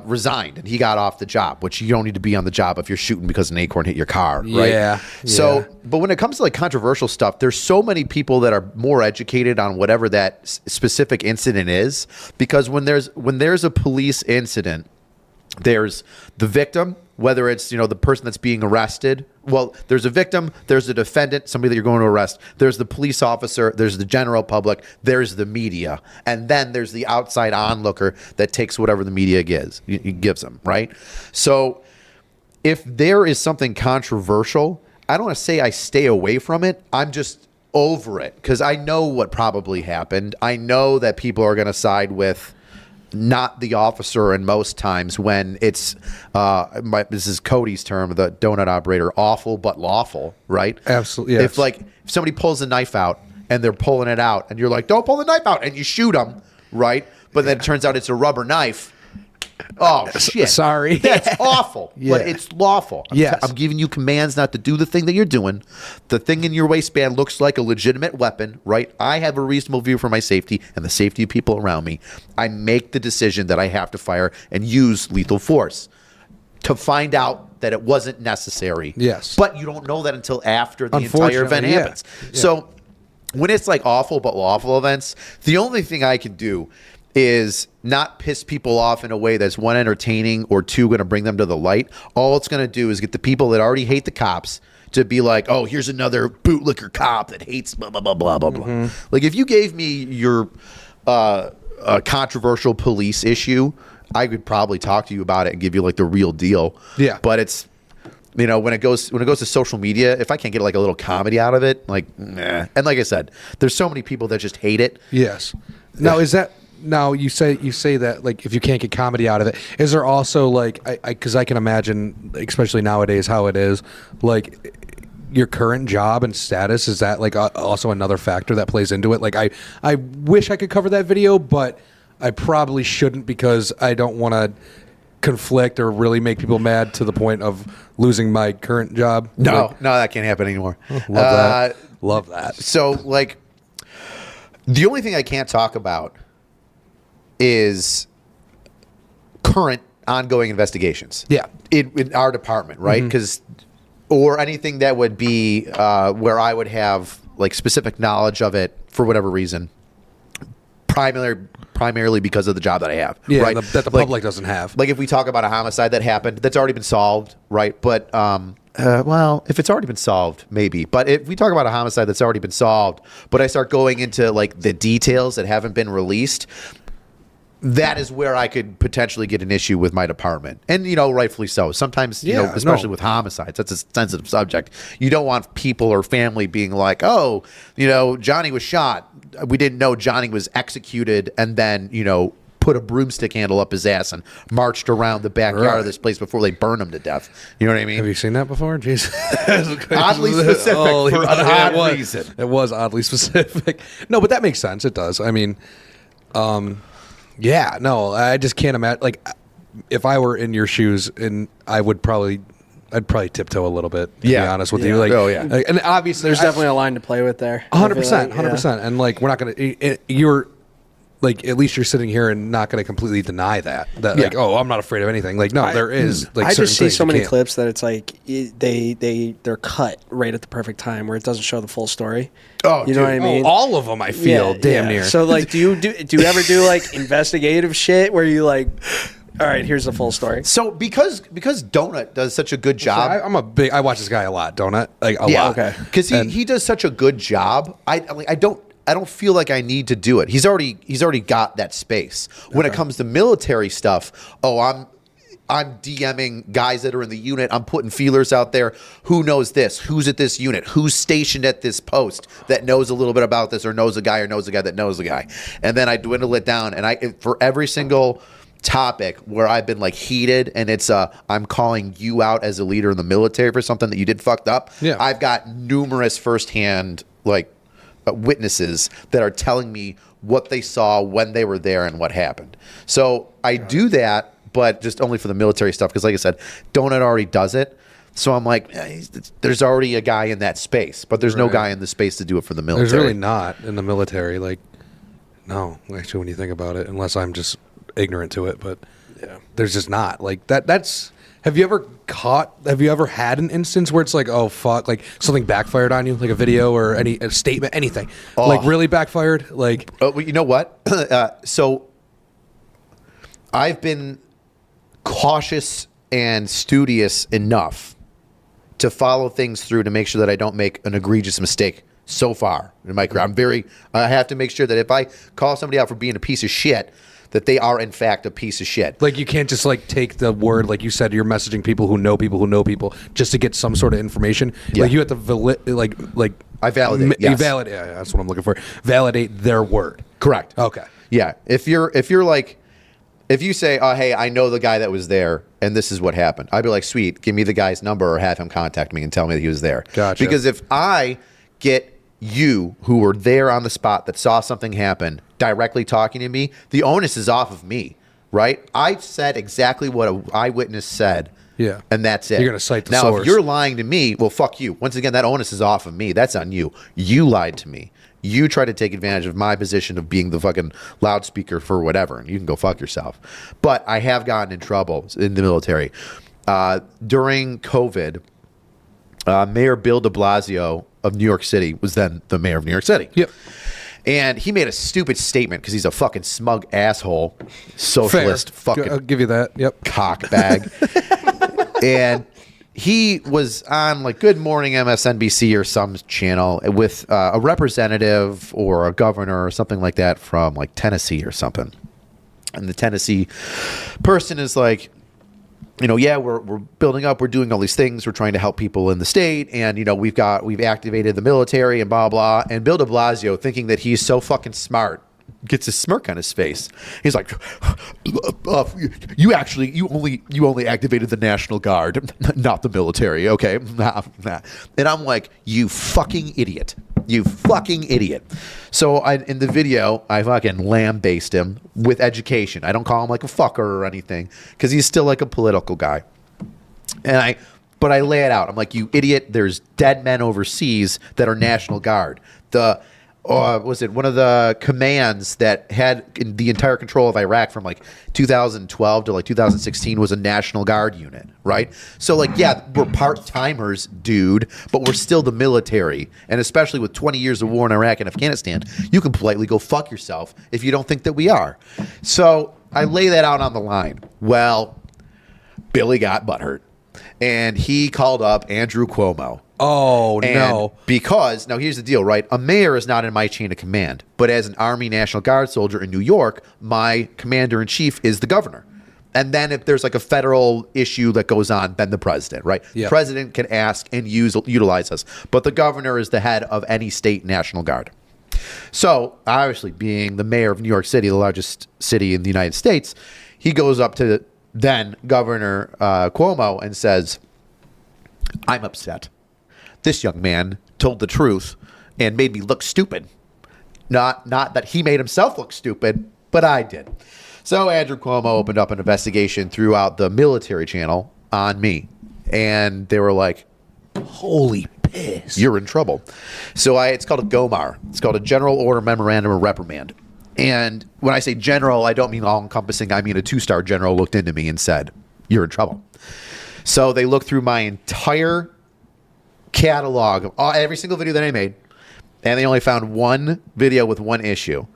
resigned and he got off the job, which you don't need to be on the job if you're shooting because an acorn hit your car, right? Yeah. So, but when it comes to like controversial stuff, there's so many people that are more educated on whatever that specific incident is, because when there's a police incident, there's the victim, whether it's, the person that's being arrested. Well, there's a victim, there's a defendant, somebody that you're going to arrest. There's the police officer, there's the general public, there's the media. And then there's the outside onlooker that takes whatever the media gives them, right? So if there is something controversial, I don't want to say I stay away from it. I'm just over it because I know what probably happened. I know that people are going to side with not the officer, and most times when it's this is Cody's term, the donut operator, awful but lawful, right? Absolutely. Yes. If somebody pulls a knife out and they're pulling it out and you're like, don't pull the knife out, and you shoot them, right? But then it turns out it's a rubber knife. Oh shit! Sorry, that's awful. But it's lawful. I'm giving you commands not to do the thing that you're doing. The thing in your waistband looks like a legitimate weapon, right? I have a reasonable view for my safety and the safety of people around me. I make the decision that I have to fire and use lethal force to find out that it wasn't necessary. Yes, but you don't know that until after the entire event happens. So when it's like awful but lawful events, the only thing I can do is not piss people off in a way that's one, entertaining, or two, going to bring them to the light. All it's going to do is get the people that already hate the cops to be like, oh, here's another bootlicker cop that hates blah, blah, blah, blah, blah, blah. Like, if you gave me your controversial police issue, I could probably talk to you about it and give you like the real deal. Yeah. But it's, when it goes to social media, if I can't get like a little comedy out of it, like, nah. And like I said, there's so many people that just hate it. Yes. Now, now you say that, like, if you can't get comedy out of it, is there also like, because I can imagine, especially nowadays, how it is, like, your current job and status, is that like also another factor that plays into it? Like, I wish I could cover that video, but I probably shouldn't, because I don't want to conflict or really make people mad to the point of losing my current job. No, that can't happen anymore. Love that. So, like, the only thing I can't talk about is current ongoing investigations. Yeah. In our department, right? Because or anything that would be where I would have like specific knowledge of it for whatever reason. Primarily because of the job that I have. Yeah, right? that the public doesn't have. Like, if we talk about a homicide that happened, that's already been solved, right? But, well, if it's already been solved, maybe. But if we talk about a homicide that's already been solved, but I start going into, like, the details that haven't been released, that is where I could potentially get an issue with my department. And, rightfully so. Sometimes, especially with homicides, that's a sensitive subject. You don't want people or family being like, oh, Johnny was shot. We didn't know Johnny was executed, and then, put a broomstick handle up his ass and marched around the backyard of this place before they burned him to death. You know what I mean? Have you seen that before? Jeez. Oddly specific for an odd reason. It was oddly specific. No, but that makes sense. It does. I mean, yeah, no, I just can't imagine. Like, if I were in your shoes, and I'd probably tiptoe a little bit. To be honest with you, like, like, and obviously there's definitely a line to play with there. 100%, 100%. And like, we're not gonna. You're like, at least you're sitting here and not going to completely deny that. Like, oh, I'm not afraid of anything. Like, no, there is. Like, I just see so many can't. clips that it's like they're cut right at the perfect time where it doesn't show the full story. Oh, you know what I mean? All of them, I feel, damn near. So, like, do you ever do like investigative shit where you like, all right, here's the full story? So because Donut does such a good job, I watch this guy a lot, Donut, like a lot. Okay, because he does such a good job. I don't feel like I need to do it. He's already got that space. When it comes to military stuff, I'm DMing guys that are in the unit. I'm putting feelers out there. Who knows this? Who's at this unit? Who's stationed at this post that knows a little bit about this, or knows a guy that knows a guy? And then I dwindle it down. And for every single topic where I've been like heated, and it's I'm calling you out as a leader in the military for something that you did fucked up. Yeah. I've got numerous firsthand like witnesses that are telling me what they saw when they were there and what happened. So I do that, but just only for the military stuff, because like I said, Donut already does it. So I'm like, there's already a guy in that space, but there's no guy in the space to do it for the military. There's really not in the military. Like, no, actually, when you think about it, unless I'm just ignorant to it, but there's just not. Like, that's... Have you ever had an instance where it's like, oh, fuck, like something backfired on you, like a video or a statement, anything, like really backfired? Like, well, you know what? So I've been cautious and studious enough to follow things through to make sure that I don't make an egregious mistake so far in my career. I have to make sure that if I call somebody out for being a piece of shit, that they are in fact a piece of shit. Like, you can't just like take the word, like you said, you're messaging people who know just to get some sort of information. Yeah. Like, you have to I validate. Yes. You validate. Yeah, that's what I'm looking for. Validate their word. Correct. Okay. Yeah. If you say, oh, hey, I know the guy that was there and this is what happened, I'd be like, sweet, give me the guy's number or have him contact me and tell me that he was there. Gotcha. Because if I get you who were there on the spot that saw something happen directly talking to me, the onus is off of me, right? I said exactly what an eyewitness said. Yeah. And that's it. You're going to cite the now, source. if you're lying to me, well, fuck you. Once again, that onus is off of me. That's on you. You lied to me. You tried to take advantage of my position of being the fucking loudspeaker for whatever, and you can go fuck yourself. But I have gotten in trouble in the military. During COVID, Mayor Bill de Blasio of New York City was then the mayor of New York City. Yep. And he made a stupid statement because he's a fucking smug asshole, socialist, fucking I'll give you that. Yep. cock bag. And he was on like Good Morning MSNBC or some channel with a representative or a governor or something like that from like Tennessee or something. And the Tennessee person is like, you know, yeah, we're building up, we're doing all these things, we're trying to help people in the state, and you know, we've activated the military and blah blah. And Bill de Blasio, thinking that he's so fucking smart, gets a smirk on his face. He's like, you only activated the National Guard, not the military, okay? Nah. And I'm like, you fucking idiot. You fucking idiot. So in the video, I fucking lambaste him with education. I don't call him like a fucker or anything because he's still like a political guy. But I lay it out. I'm like, you idiot. There's dead men overseas that are National Guard. Was it one of the commands that had the entire control of Iraq from like 2012 to like 2016 was a National Guard unit, right? So like, yeah, we're part-timers, dude, but we're still the military. And especially with 20 years of war in Iraq and Afghanistan, you can politely go fuck yourself if you don't think that we are. So I lay that out on the line. Well, Billy got butthurt and he called up Andrew Cuomo. Oh, no. Because, now here's the deal, right? A mayor is not in my chain of command. But as an Army National Guard soldier in New York, my commander-in-chief is the governor. And then if there's like a federal issue that goes on, then the president, right? Yep. The president can ask and utilize us. But the governor is the head of any state National Guard. So, obviously, being the mayor of New York City, the largest city in the United States, he goes up to then Governor Cuomo and says, I'm upset. This young man told the truth and made me look stupid. Not that he made himself look stupid, but I did. So Andrew Cuomo opened up an investigation throughout the military channel on me. And they were like, holy piss, you're in trouble. So it's called a GOMAR. It's called a General Order Memorandum of Reprimand. And when I say general, I don't mean all-encompassing. I mean a 2-star general looked into me and said, you're in trouble. So they looked through my entire catalog of every single video that I made, and they only found one video with one issue,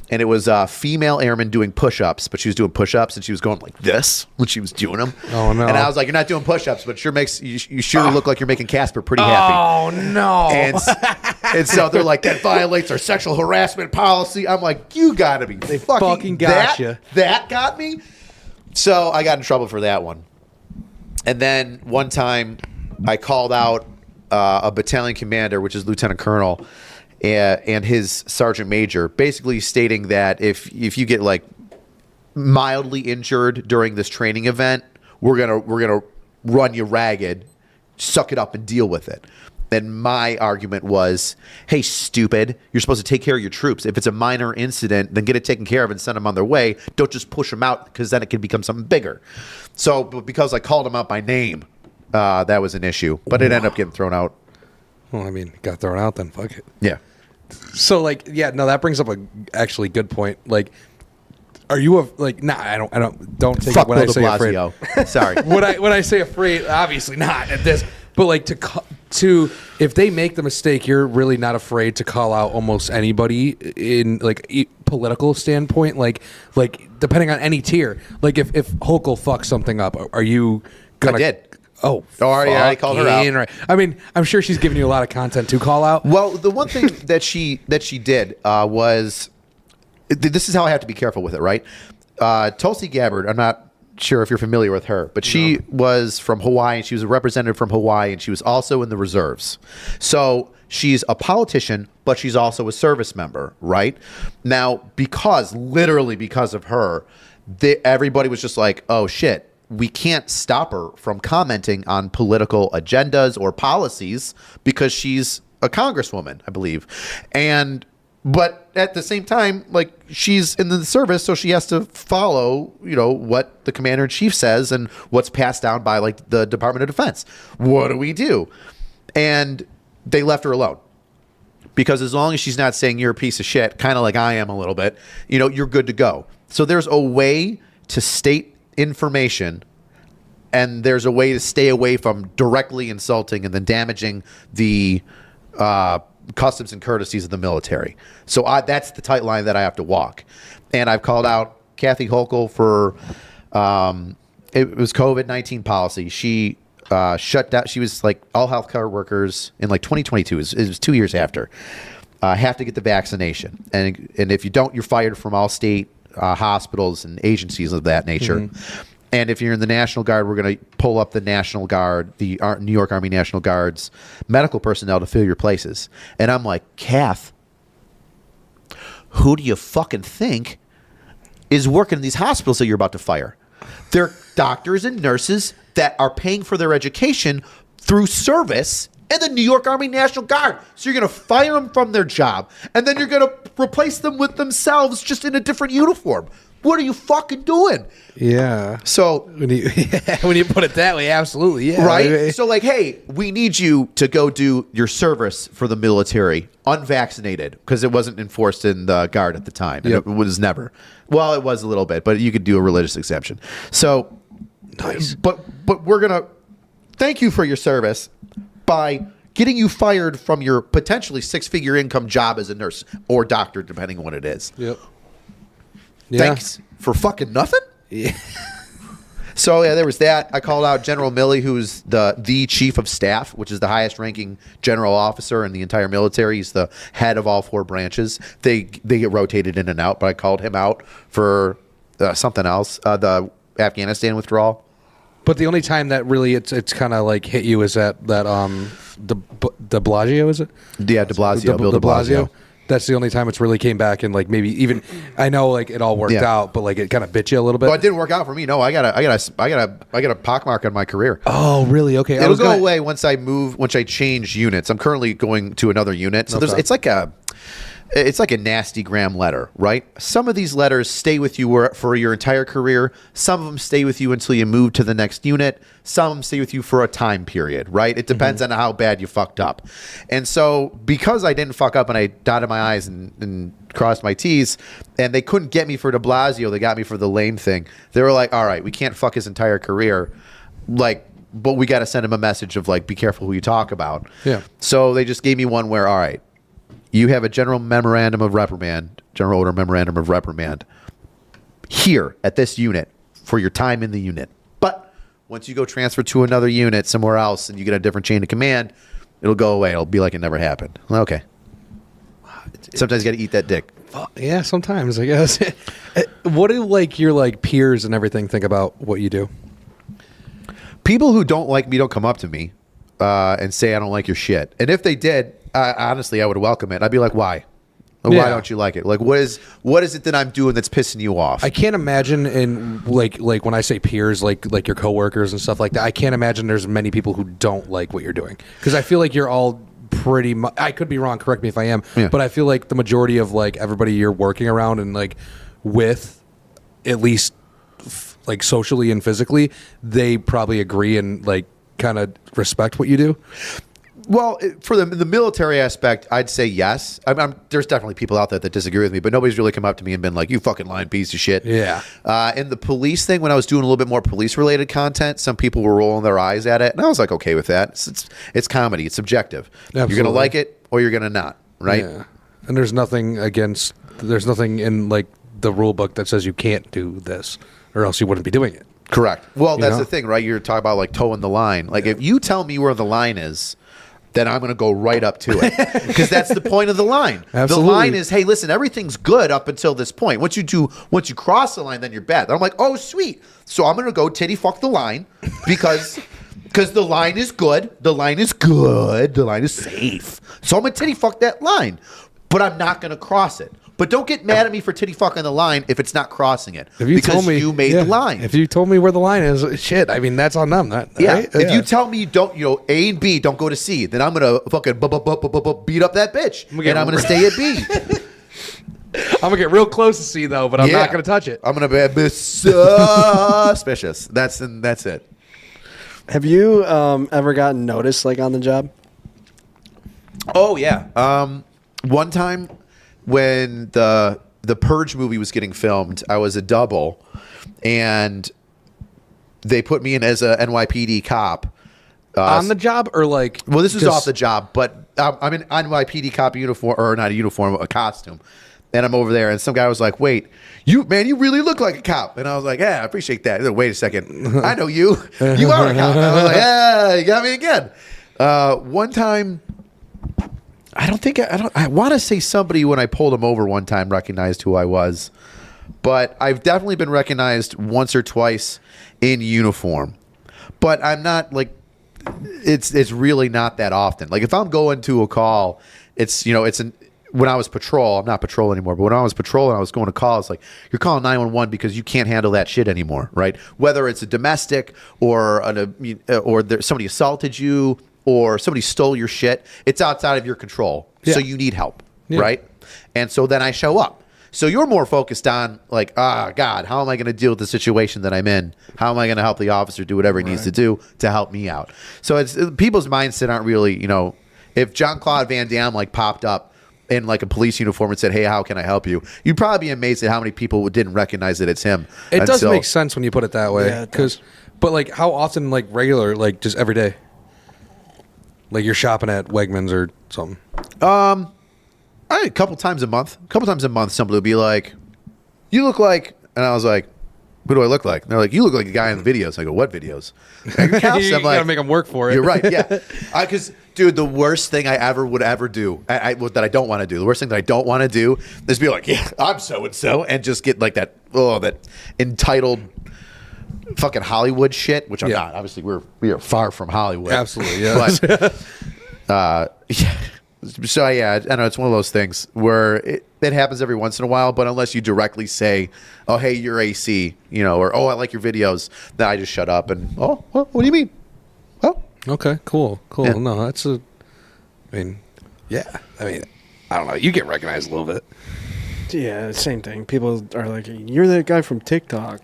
and it was a female airman doing push-ups, but she was doing push-ups and she was going like this when she was doing them. Oh no! And I was like, you're not doing push-ups, but sure makes you sure look like you're making Casper pretty happy. Oh no! And so they're like, that violates our sexual harassment policy. I'm like, you gotta be they fucking gotcha. That got me. So I got in trouble for that one. And then one time I called out a battalion commander, which is Lieutenant Colonel, and his sergeant major, basically stating that if you get like mildly injured during this training event, we're gonna run you ragged, suck it up and deal with it. And my argument was, hey, stupid, you're supposed to take care of your troops. If it's a minor incident, then get it taken care of and send them on their way. Don't just push them out because then it can become something bigger. So because I called him out by name, that was an issue, but it ended up getting thrown out. Well, I mean, got thrown out then. Fuck it. Yeah. So, like, yeah, no, that brings up a actually good point. Like, are you I don't take Fuck it when Bill I de say Blasio. afraid. Sorry. when I say afraid, obviously not at this, but like to if they make the mistake, you're really not afraid to call out almost anybody in like political standpoint, like depending on any tier. Like if Hochul fucks something up, are you gonna? I did. Oh, yeah, I called her out. Right. I mean, I'm sure she's giving you a lot of content to call out. Well, the one thing that she did was, this is how I have to be careful with it, right? Tulsi Gabbard, I'm not sure if you're familiar with her, but she was from Hawaii, and she was a representative from Hawaii, and she was also in the reserves. So she's a politician, but she's also a service member, right? Now, literally because of her, everybody was just like, oh shit, we can't stop her from commenting on political agendas or policies because she's a congresswoman, I believe. But at the same time, like, she's in the service, so she has to follow, what the commander in chief says and what's passed down by like the Department of Defense. What do we do? And they left her alone. Because as long as she's not saying you're a piece of shit, kind of like I am a little bit, you're good to go. So there's a way to state information, and there's a way to stay away from directly insulting and then damaging the customs and courtesies of the military. So that's the tight line that I have to walk. And I've called out Kathy Hochul for it was COVID-19 policy. She shut down. She was like, all healthcare workers in like 2022. It was 2 years after. Have to get the vaccination, and if you don't, you're fired from all state hospitals and agencies of that nature. And if you're in the National Guard, we're going to pull up the National Guard, the New York Army National Guard's medical personnel to fill your places. And I'm like, Kath, who do you fucking think is working in these hospitals that you're about to fire? They're doctors and nurses that are paying for their education through service in the New York Army National Guard. So you're going to fire them from their job, and then you're going to replace them with themselves just in a different uniform. What are you fucking doing? Yeah. So when you put it that way, absolutely. Yeah. Right? So like, hey, we need you to go do your service for the military unvaccinated, because it wasn't enforced in the Guard at the time. And it was never. Well, it was a little bit, but you could do a religious exemption. So nice. But we're going to thank you for your service by getting you fired from your potentially 6-figure income job as a nurse or doctor, depending on what it is. Yep. Thanks for fucking nothing? Yeah. So, yeah, there was that. I called out General Milley, who's the chief of staff, which is the highest ranking general officer in the entire military. He's the head of all 4 branches. They get rotated in and out, but I called him out for something else, the Afghanistan withdrawal. But the only time that really it's kind of like hit you is de Blasio, is it? Yeah, de Blasio. Bill de Blasio. That's the only time it's really came back, and like maybe even I know like it all worked out, but like it kind of bit you a little bit. Well, it didn't work out for me. No, I got a pock mark on my career. Oh, really? Okay. It'll go away once I change units. I'm currently going to another unit. So it's like a nasty gram letter, right? Some of these letters stay with you for your entire career. Some of them stay with you until you move to the next unit. Some of them stay with you for a time period, right? It depends on how bad you fucked up. And so because I didn't fuck up and I dotted my I's and crossed my T's, and they couldn't get me for de Blasio, they got me for the Lane thing. They were like, all right, we can't fuck his entire career. Like, but we got to send him a message of like, be careful who you talk about. Yeah. So they just gave me one where, all right, you have a general order memorandum of reprimand here at this unit for your time in the unit. But once you go transfer to another unit somewhere else and you get a different chain of command, it'll go away. It'll be like it never happened. Okay. Sometimes you got to eat that dick. Yeah, sometimes, I guess. What do like your like peers and everything think about what you do? People who don't like me don't come up to me and say I don't like your shit. And if they did, honestly, I would welcome it. I'd be like, why? Why don't you like it? Like, what is it that I'm doing that's pissing you off? I can't imagine in like when I say peers, like your coworkers and stuff like that. I can't imagine there's many people who don't like what you're doing, because I feel like you're all pretty much. I could be wrong. Correct me if I am. Yeah. But I feel like the majority of like everybody you're working around and like with, at least like socially and physically, they probably agree and like kind of respect what you do. Well, for the military aspect, I'd say yes. There's definitely people out there that disagree with me, but nobody's really come up to me and been like, you fucking lying piece of shit. Yeah. In the police thing, when I was doing a little bit more police-related content, some people were rolling their eyes at it, and I was like, okay with that. It's comedy. It's subjective. Absolutely. You're going to like it or you're going to not, right? Yeah. And there's nothing in like the rule book that says you can't do this, or else you wouldn't be doing it. Correct. Well, that's the thing, right? You're talking about like towing the line. Like if you tell me where the line is, then I'm going to go right up to it, because that's the point of the line. Absolutely. The line is, hey, listen, everything's good up until this point. Once you cross the line, then you're bad. Then I'm like, oh, sweet. So I'm going to go titty fuck the line because the line is good. The line is good. The line is safe. So I'm going to titty fuck that line, but I'm not going to cross it. But don't get mad at me for titty fucking the line if it's not crossing it. Because you made the line. If you told me where the line is, shit, I mean, that's on them. Right? If you tell me you don't, A and B don't go to C, then I'm going to fucking beat up that bitch. And I'm going to stay at B. I'm going to get real close to C, though, but I'm not going to touch it. I'm going to be suspicious. That's it. Have you ever gotten noticed, like, on the job? Oh, yeah. One time, when the Purge movie was getting filmed, I was a double, and they put me in as a NYPD cop, On the job or like? Well, this was just- off the job, but I'm on my PD cop uniform, or not a uniform, a costume. And I'm over there, and some guy was like, "Wait, you really look like a cop." And I was like, "Yeah, I appreciate that." Like, wait a second, I know you. You are a cop. And I was like, "Yeah, you got me again." One time, I want to say somebody when I pulled him over one time recognized who I was, but I've definitely been recognized once or twice in uniform. But I'm not like, it's really not that often. Like if I'm going to a call, when I was patrol, I'm not patrol anymore, but when I was patrol and I was going to call, it's like, you're calling 911 because you can't handle that shit anymore, right? Whether it's a domestic or somebody assaulted you or somebody stole your shit, it's outside of your control. Yeah. So you need help, right? And so then I show up. So you're more focused on like, God, how am I going to deal with the situation that I'm in? How am I going to help the officer do whatever he needs to do to help me out? So it's people's mindset aren't really, if Jean-Claude Van Damme like popped up in like a police uniform and said, "Hey, how can I help you?" You'd probably be amazed at how many people didn't recognize that it's him. It does make sense when you put it that way. Yeah, it does. But like, how often, like regular, like just every day, like you're shopping at Wegmans or something? A couple times a month. Somebody will be like, "You look like," and I was like, "Who do I look like?" And they're like, "You look like a guy in the videos." I go, "What videos?" Angry Cops? You I'm like, gotta make them work for it. You're right. Yeah. Because, dude, the worst thing I would ever do, that I don't want to do, the worst thing that I don't want to do is be like, "Yeah, I'm so and so," and just get like that entitled fucking Hollywood shit, which I'm not. Obviously, we are far from Hollywood. Absolutely. Yeah. But yeah. So yeah, I know it's one of those things where it happens every once in a while, but unless you directly say, "Oh, hey, you're AC," or "Oh, I like your videos," then I just shut up and, "Oh, well, what do you mean?" Oh, Okay. Cool. Yeah. No, that's I mean, I don't know. You get recognized a little bit. Yeah, same thing. People are like, "You're that guy from TikTok."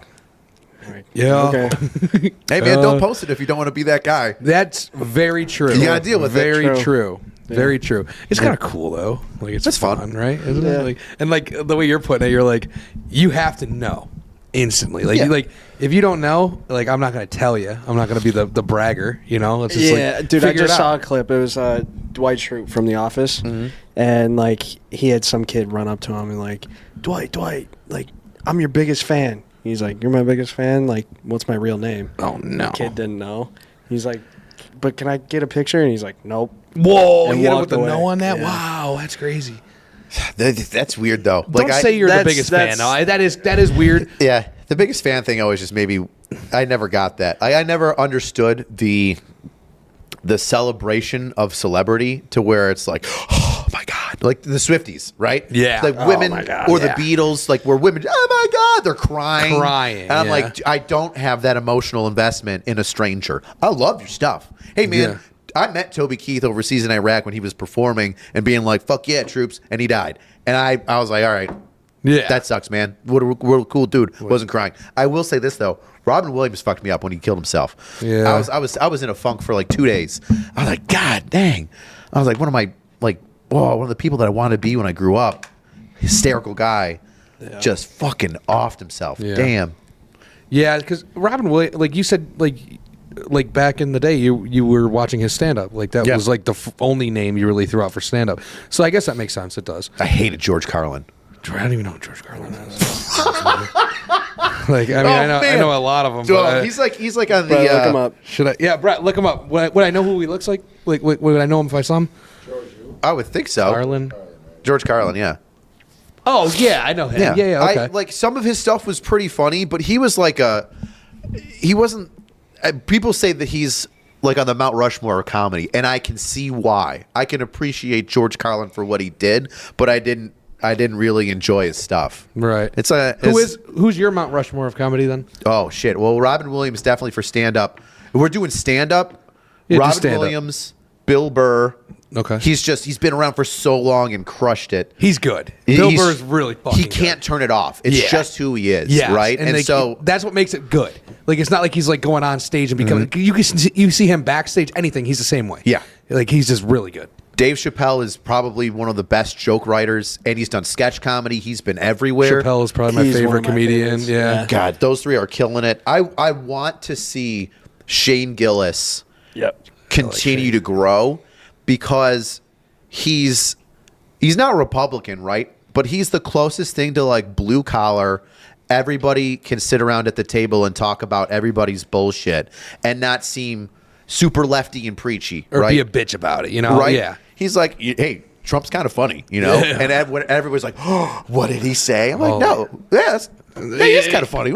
Like, Yeah. Okay. hey man, don't post it if you don't want to be that guy. That's very true. You gotta deal with it. Very True. true. Yeah. Very true. It's kind of cool though. Like it's fun. right? Isn't Yeah. it? Like, and like the way you're putting it, you're like, you have to know instantly. Like, Yeah. if you don't know, like, I'm not gonna tell you. I'm not gonna be the bragger. It's just Yeah, like, dude, I figure it just saw out. a clip. It was Dwight Schrute from The Office, and like he had some kid run up to him and like, Dwight, like I'm your biggest fan. He's like, "You're my biggest fan. Like, what's my real name?" Oh no. The kid didn't know. He's like, "But can I get a picture?" And he's like, "Nope." Whoa! And You hit him walked with the away. no on that. Yeah. Wow, that's crazy. That's weird though. Don't say you're the that's- biggest fan. that's- No, that is weird. Yeah, the biggest fan thing always just maybe I never got that. I never understood the celebration of celebrity to where it's like, "Oh my God," like the Swifties, right? Yeah. like Oh women my God, or yeah. the Beatles, like where women, "Oh my God," they're crying, Crying, and I'm yeah. like, I don't have that emotional investment in a stranger. I love your stuff. Hey man. Yeah. I met Toby Keith overseas in Iraq when he was performing and being like, "Fuck yeah, troops," and he died. And I was like, all right, Yeah. that sucks, man. What a cool dude. Wasn't crying. I will say this though, Robin Williams fucked me up when he killed himself. Yeah. I was in a funk for like 2 days. I was like, God dang. I was like, one of the people that I wanted to be when I grew up. Hysterical guy, just fucking offed himself. Yeah. Damn. Yeah, because Robin Williams, like you said, like back in the day, you were watching his stand up. Like that Yeah. was like the only name you really threw out for stand up. So I guess that makes sense. It does. I hated George Carlin. I don't even know who George Carlin is. Like I mean, I man. know a lot of them. Oh, But he's like on the. Bro, look him up. should I? Yeah, Brett, look him up. Would I know who he looks like? Like would I know him if I saw him? I would think so. Carlin. George Carlin, yeah. Oh yeah, I know him. Yeah. Okay. I, like some of his stuff was pretty funny, but he was like he wasn't. People say that he's like on the Mount Rushmore of comedy, and I can see why. I can appreciate George Carlin for what he did, but I didn't really enjoy his stuff. Right. Who's who's your Mount Rushmore of comedy then? Oh shit. Well, Robin Williams definitely for stand up. We're doing stand up. Yeah, do Robin stand-up. Williams, Bill Burr. Okay. He's been around for so long and crushed it. He's good. Bill He's- Burr's really fucking He can't turn it off. It's Yeah. just who he is, Yeah, right? and like, so that's what makes it good. Like it's not like he's like going on stage and becoming. You see him backstage. Anything, he's the same way. Yeah. like he's just really good. Dave Chappelle is probably one of the best joke writers, and he's done sketch comedy. He's been everywhere. Chappelle is probably my He's one favorite of my comedian. favorites. Yeah. Yeah. God, those three are killing it. I want to see Shane Gillis Yep. continue to grow because he's not Republican, right? But he's the closest thing to like blue collar. Everybody can sit around at the table and talk about everybody's bullshit and not seem super lefty and preachy, Or right? be a bitch about it, you know? Right? Yeah. He's like, hey, Trump's kind of funny, you know? And everybody's like, oh, what did he say? I'm like, no, he is kind of funny.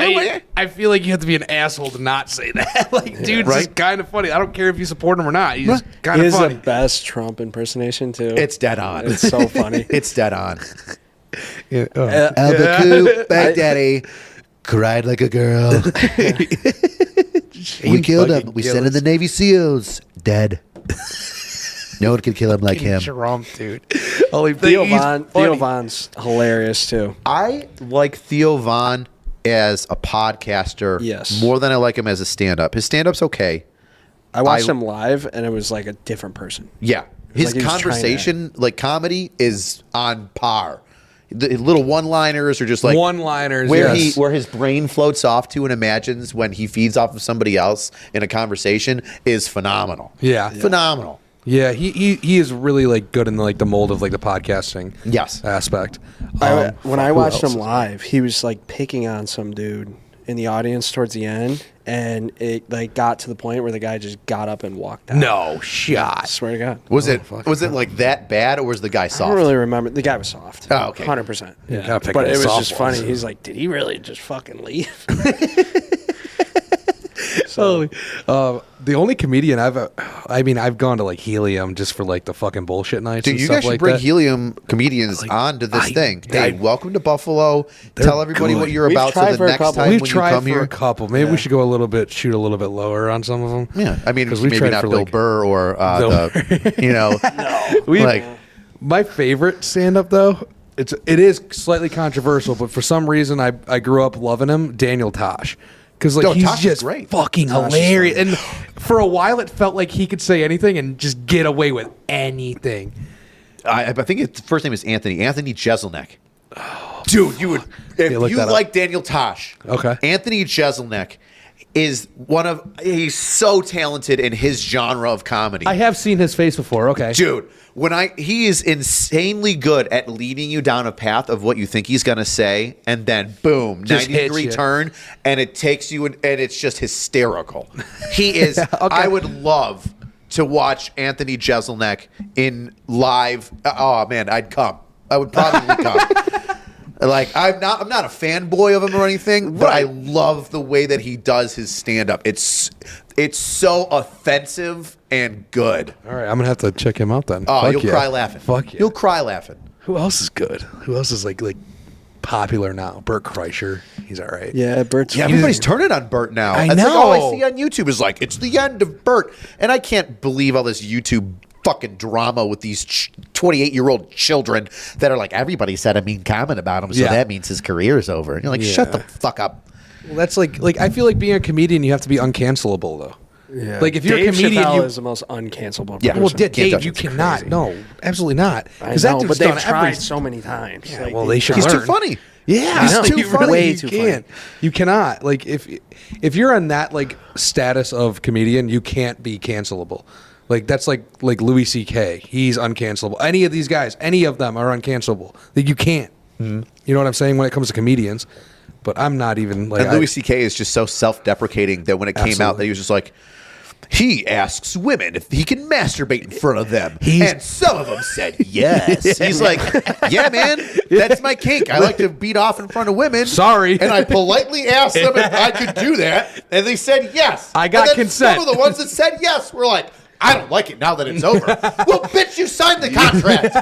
I feel like you have to be an asshole to not say that. Like, dude's Right? just kind of funny. I don't care if you support him or not. He's just kind He of is funny. the best Trump impersonation too. It's dead on. It's so funny. It's dead on. Yeah. Albacoop, Baghdaddy, cried like a girl. We killed him. We sent in the Navy SEALs. Dead. No one could kill him like him. Trump, dude. Holy Theo Von's hilarious too. I like Theo Von as a podcaster Yes. more than I like him as a stand-up. His stand-up's okay. I watched him live, and it was like a different person. Yeah. His like he was conversation, like comedy, is on par. The little one-liners are just like One-liners, where yes. where his brain floats off to and imagines when he feeds off of somebody else in a conversation is phenomenal. Yeah. Phenomenal. Yeah, he is really like good in like the mold of like the podcasting Yes. aspect. When I who watched else? him live, he was like picking on some dude in the audience towards the end, and it like got to the point where the guy just got up and walked out. No I shot. swear to God. Was it like that bad, or was the guy I soft? don't really remember. The guy was soft. Oh, okay. 100%. Yeah. gotta pick But on it was soft just ones. funny. He's like, did he really just fucking leave? Holy. The only comedian I've gone to like Helium just for like the fucking bullshit nights. Dude, and you stuff guys should like bring that. Helium comedians onto this thing. Hey, I- welcome to Buffalo. Tell everybody good. what you're We've about so tried the for a next couple. time We've when you tried come for here. a couple. Maybe we should go shoot a little bit lower on some of them. Yeah, I mean, 'Cause we maybe tried not for, Bill like- Burr or We like my favorite stand-up though. It is slightly controversial, but for some reason I grew up loving him, Daniel Tosh. Because like No, he's Tosh is just great. fucking Tosh is hilarious, and for a while it felt like he could say anything and just get away with anything. I think his first name is Anthony Jeselnik. Dude, you would if look you that up. like Daniel Tosh. Okay. Anthony Jeselnik is he's so talented in his genre of comedy. I have seen his face before. Okay, Dude, he is insanely good at leading you down a path of what you think he's gonna say, and then boom, Just 90-degree hits you. turn, and it takes you, and it's just hysterical. He is. I would love to watch Anthony Jeselnik in live. Oh man, I'd come. I would probably come. Like I'm not a fanboy of him or anything, but I love the way that he does his stand up. It's so offensive and good. all right, I'm gonna have to check him out then. Oh, Fuck you'll yeah. cry laughing. Fuck yeah. You'll cry laughing. Who else is good? Who else is like popular now? Bert Kreischer, he's all right. Yeah, Bert's Yeah, funny. everybody's turning on Bert now. I That's like all know. I see on YouTube is like, it's the end of Bert. And I can't believe all this YouTube fucking drama with these 28-year-old children that are like, everybody said a mean comment about him, so Yeah. that means his career is over. And you're like, shut Yeah. the fuck up. Well, that's like I feel like being a comedian, you have to be uncancelable though. Yeah. Like if you're Dave a comedian, Chappelle you is the most uncancelable Yeah. person. well, Can't Dave, touch you it. It's cannot. crazy. No, absolutely not. I Because that know, dude's but they've done tried every. so many times. Yeah, Like, well, they should He's too learn. funny. Yeah, He's I know, too you funny. really Way too can't. You cannot. Like if you're on that like status of comedian, you can't be cancelable. Like that's like Louis C.K. He's uncancelable. Any of these guys, any of them are uncancelable. Like you can't. You know what I'm saying when it comes to comedians. But I'm not even like. And Louis C.K. is just so self-deprecating that when it came out, that he was just like, he asks women if he can masturbate in front of them. And some of them said yes. He's like, yeah, man, that's my kink. I like to beat off in front of women. Sorry. And I politely asked them if I could do that. And they said yes. I got and then consent. Some of the ones that said yes were like, I don't like it now that it's over. Well, bitch, you signed the contract.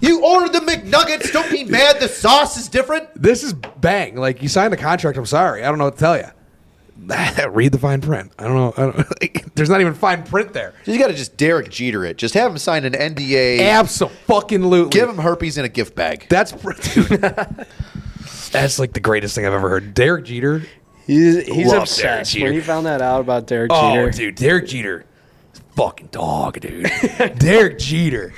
You ordered the McNuggets. Don't be mad. The sauce is different. This is bang. Like you signed a contract. I'm sorry. I don't know what to tell you. Read the fine print. I don't know. There's not even fine print there. You got to just Derek Jeter it. Just have him sign an NDA. Absolutely. Give him herpes in a gift bag. That's dude, that's like the greatest thing I've ever heard. Derek Jeter. He's Love Derek obsessed. Jeter. When he found that out about Derek Oh, Jeter, dude, Derek Jeter, fucking dog, dude. Derek Jeter.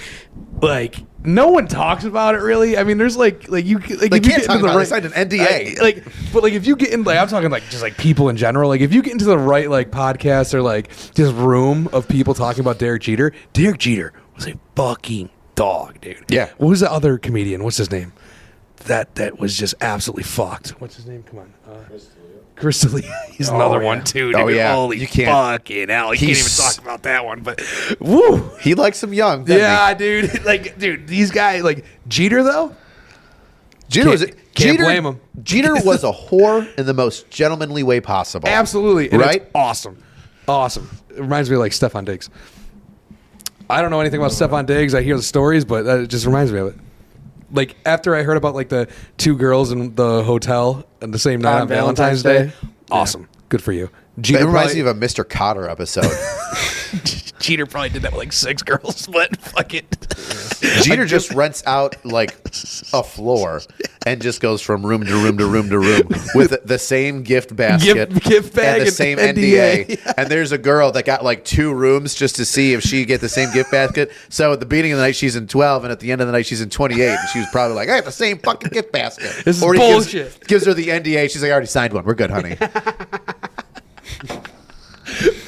Like, no one talks about it really. I mean, there's like you like They if you can't get talk into the about it. right, They signed an NDA. but like if you get in, like I'm talking like just like people in general. Like if you get into the right like podcast or like this room of people talking about Derek Jeter was a fucking dog, dude. Yeah. What was the other comedian? What's his name? That was just absolutely fucked. What's his name? Come on. Chris D'Elia. He's another one too, dude. Oh, yeah. Holy You can't- fucking hell. You can't even He's- talk about that one, but woo. He likes them young. doesn't Yeah, dude. Like, dude, these guys, like Jeter though. he? Jeter blame him. Jeter was a whore in the most gentlemanly way possible. Absolutely. And Right? it's awesome. Awesome. It reminds me of like Stephon Diggs. I don't know anything about Stephon Diggs. I hear the stories, but it just reminds me of it. Like after I heard about like the two girls in the hotel on the same night on Valentine's Day. Awesome. Good for you. Jeter It reminds probably- me of a Mr. Cotter episode. Jeter probably did that with like 6 girls, but fuck it. Jeter just rents out like a floor and just goes from room to room to room to room with the same gift basket, Gift bag and the and same NDA. NDA. And there's a girl that got like 2 rooms just to see if she get the same gift basket. So at the beginning of the night she's in 12, and at the end of the night she's in 28. And she was probably like, "I have the same fucking gift basket." This is he bullshit. gives her the NDA. She's like, "I already signed one. We're good, honey."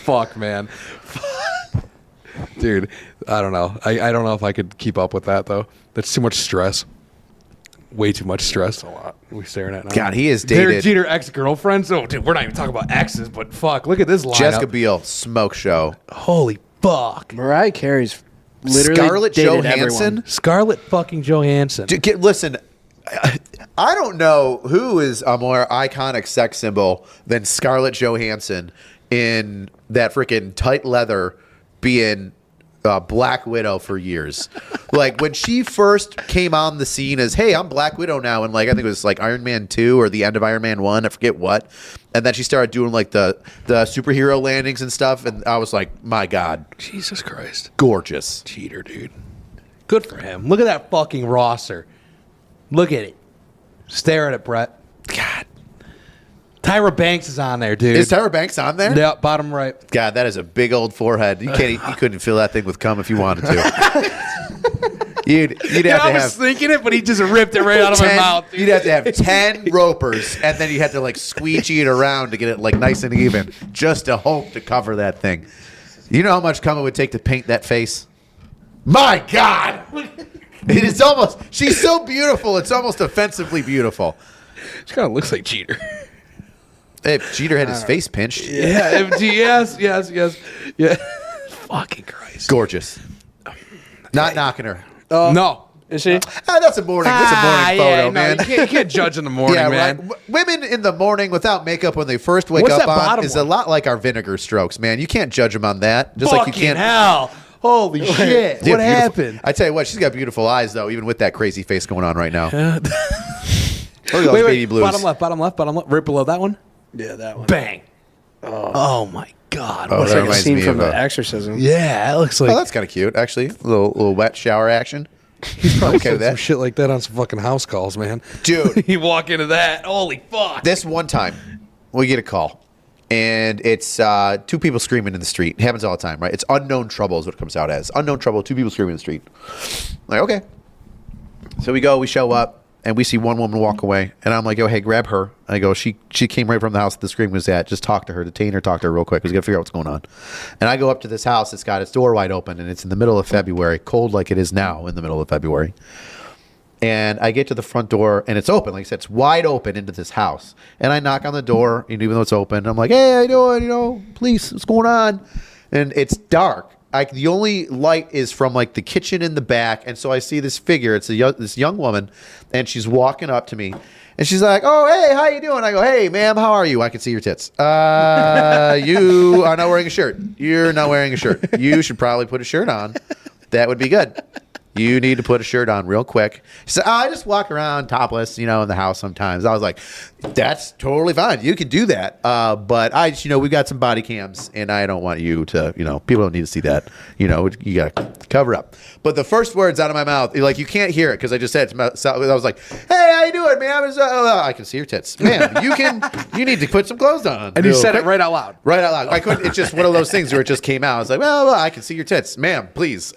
Fuck, man. Dude, I don't know. I don't know if I could keep up with that, though. That's too much stress. Way too much stress. A lot. We staring at now. God, he is Derek dated Jeter ex-girlfriends? Oh, dude, we're not even talking about exes, but fuck. Look at this lineup. Jessica Biel, smoke show. Holy fuck. Mariah Carey's literally Scarlett dated Johansson. everyone. Scarlett fucking Johansson. Listen, I don't know who is a more iconic sex symbol than Scarlett Johansson in that freaking tight leather being Black Widow for years. Like when she first came on the scene as, "Hey, I'm Black Widow now," and like I think it was like Iron Man 2 or the end of Iron Man 1, I forget what. And then she started doing like the superhero landings and stuff, and I was like, my God, Jesus Christ. gorgeous. Jeter, dude. Good for him. Look at that fucking roster. Look at it. Stare at it, Brett. God. Tyra Banks is on there, dude. Is Tyra Banks on there? Yeah, bottom right. God, that is a big old forehead. You couldn't fill that thing with cum if you wanted to. You'd have to I was have thinking it, but he just ripped it right out of my 10 mouth. You'd have to have 10 ropers, and then you had to like squeegee it around to get it like nice and even, just to hope to cover that thing. You know how much cum it would take to paint that face? My God! It is almost. She's so beautiful. It's almost offensively beautiful. She kind of looks like Jeter. If Jeter had his face pinched, Yeah. Yes. Yeah. Fucking Christ. gorgeous. Not knocking her. No. Is she? That's a morning. That's a morning photo, no, man. You can't judge in the morning, Yeah, man. right. Women in the morning without makeup when they first wake What's up that on bottom is one? a lot like our vinegar strokes, man. You can't judge them on that. Just Fucking like you can't. hell. Holy shit. Dude, What beautiful. happened? I tell you what, she's got beautiful eyes though, even with that crazy face going on right now. Look at those Wait, baby blues. Bottom left. Right below that one. Yeah, that one. Bang. Oh my God. Oh, What that a- Like a reminds scene me from of The Exorcism. yeah, it looks like Oh, that's kind of cute, actually. A little wet shower action. he's probably okay said with some that. shit like that on some fucking house calls, man. Dude, You walk into that. Holy fuck. this one time we get a call, and it's 2 people screaming in the street. It happens all the time, right? It's unknown trouble is what it comes out as. Unknown trouble, 2 people screaming in the street. Like, okay. So we show up, and we see one woman walk away, and I'm like, "Oh, hey, grab her." And I go, she came right from the house that the scream was at. Just talk to her, detain her, talk to her real quick, because we got to figure out what's going on. And I go up to this house. It's got its door wide open, and it's in the middle of February, cold like it is now in the middle of February. And I get to the front door, and it's open. Like I said, it's wide open into this house. And I knock on the door, and even though it's open, I'm like, "Hey, how you doing? You know, police, what's going on?" And it's dark. The only light is from like the kitchen in the back, and so I see this figure. It's this young woman, and she's walking up to me, and she's like, "Oh, hey, how you doing?" I go, "Hey, ma'am, how are you?" I can see your tits. You are not wearing a shirt. You're not wearing a shirt. You should probably put a shirt on. That would be good. You need to put a shirt on real quick. She said, I just walk around topless, in the house sometimes. I was like, that's totally fine. You can do that. But we've got some body cams, and I don't want you to, people don't need to see that. You got to cover up. But the first words out of my mouth, like, you can't hear it because I just said it. I was like, hey, how you doing, man? I can see your tits. Man, you need to put some clothes on. And you said it right out loud. Right out loud. I couldn't. It's just one of those things where it just came out. I was like, well, I can see your tits. Ma'am, please.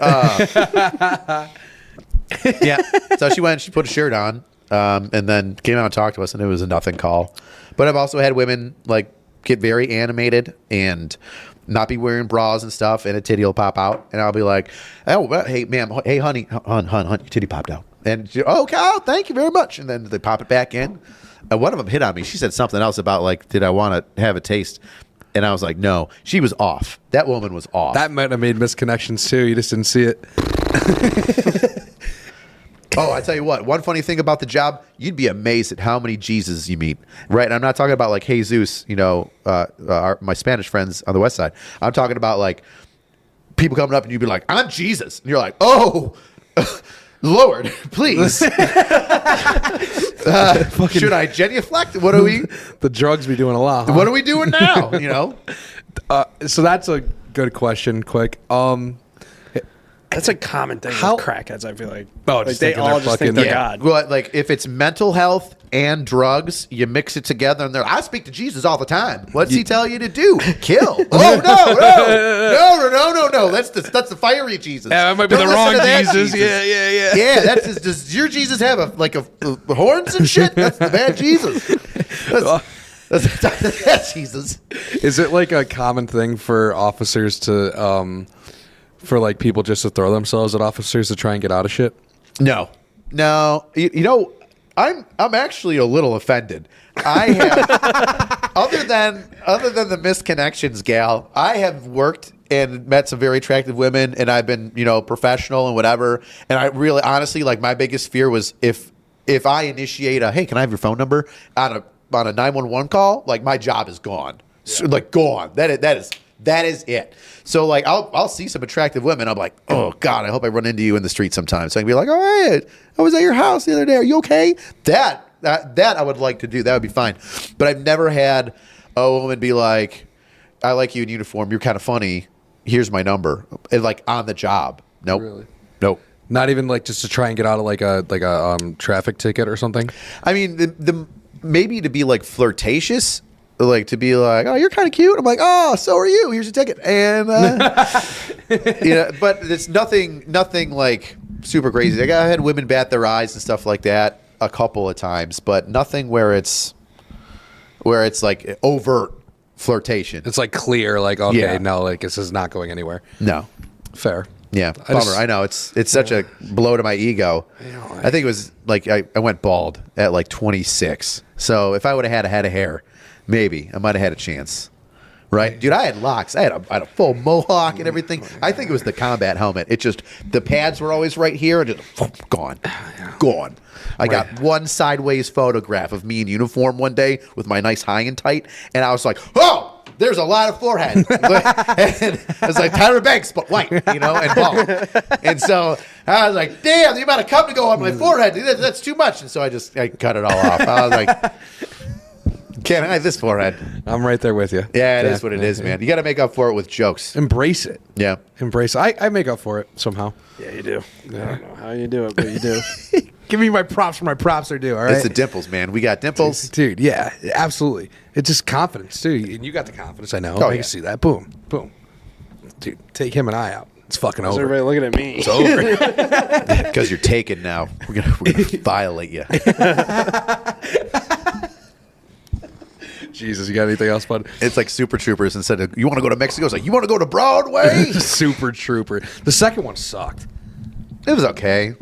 Yeah. So she went, she put a shirt on, and then came out and talked to us, and it was a nothing call. But I've also had women like get very animated and not be wearing bras and stuff, and a titty will pop out, and I'll be like, oh, hey, ma'am, hey, honey, your titty popped out. And she, oh, cow, thank you very much. And then they pop it back in. And one of them hit on me. She said something else about, like, did I want to have a taste? And I was like, no. She was off. That woman was off. That might have made misconnections, too. You just didn't see it. Oh, I tell you what, one funny thing about the job, you'd be amazed at how many Jesus you meet, right? And I'm not talking about like Jesus, my Spanish friends on the West Side. I'm talking about like people coming up and you'd be like, I'm Jesus. And you're like, oh, Lord, please. Should I genuflect? What are we? The drugs be doing a lot. Huh? What are we doing now? So that's a good question, quick. That's a common thing with crackheads, I feel like. Oh, like just they thinking all they're just think fucking- they're Yeah. God. Well, like if it's mental health and drugs, you mix it together, and they're I speak to Jesus all the time. What's he tell you to do? Kill? Oh no! That's the fiery Jesus. Yeah, that might be Don't the listen wrong to that Jesus. Yeah. Yeah, that's does your Jesus have a horns and shit? That's the bad Jesus. That's Jesus. Is it like a common thing for officers to, for like people just to throw themselves at officers to try and get out of shit? No. I'm actually a little offended. I have other than the misconnections, gal, I have worked and met some very attractive women, and I've been, professional and whatever. And I really, honestly, like my biggest fear was if I initiate a, hey, can I have your phone number on a 911 call, like my job is gone, so, like gone. That is it. So like I'll see some attractive women. I'm like, oh God, I hope I run into you in the street sometime. So I can be like, oh hey, I was at your house the other day. Are you okay? That I would like to do. That would be fine. But I've never had a woman be like, I like you in uniform. You're kind of funny. Here's my number. And like on the job. Nope. Really? Nope. Not even like just to try and get out of like a traffic ticket or something. I mean, the maybe to be like flirtatious. Like to be like, oh, you're kind of cute. I'm like, oh, so are you. Here's your ticket. And but it's nothing like super crazy. Like I had women bat their eyes and stuff like that a couple of times, but nothing where it's like overt flirtation. It's like clear, like okay, Yeah. no, like this is not going anywhere. No. Fair. Yeah, bummer. I know it's such a blow to my ego. I think it was like I went bald at like 26. So if I would have had a head of hair, maybe I might have had a chance. Right, dude. I had locks. I had a full mohawk and everything. I think it was the combat helmet. It just the pads were always right here and just gone. I got one sideways photograph of me in uniform one day with my nice high and tight, and I was like, oh. There's a lot of forehead. And I was like Tyra Banks, but white, and bald. And so I was like, damn, the amount of cum to go on my forehead, that's too much. And so I cut it all off. I was like, can't hide this forehead. I'm right there with you. Yeah, it is what it is, man. You got to make up for it with jokes. Embrace it. Yeah. Embrace it. I make up for it somehow. Yeah, you do. I don't know how you do it, but you do. Give me my props for my props are due, all right? It's the dimples, man. We got dimples. Dude, yeah, absolutely. It's just confidence, too. And you got the confidence, I know. Oh, I yeah. can see that. Boom, boom. Dude, take him and I out. It's fucking Is over. everybody looking at me? It's over. Because you're taken now. We're gonna violate you. Jesus, you got anything else, bud? It's like Super Troopers instead of, you want to go to Mexico? It's like, you want to go to Broadway? Super Trooper. The second one sucked. It was okay.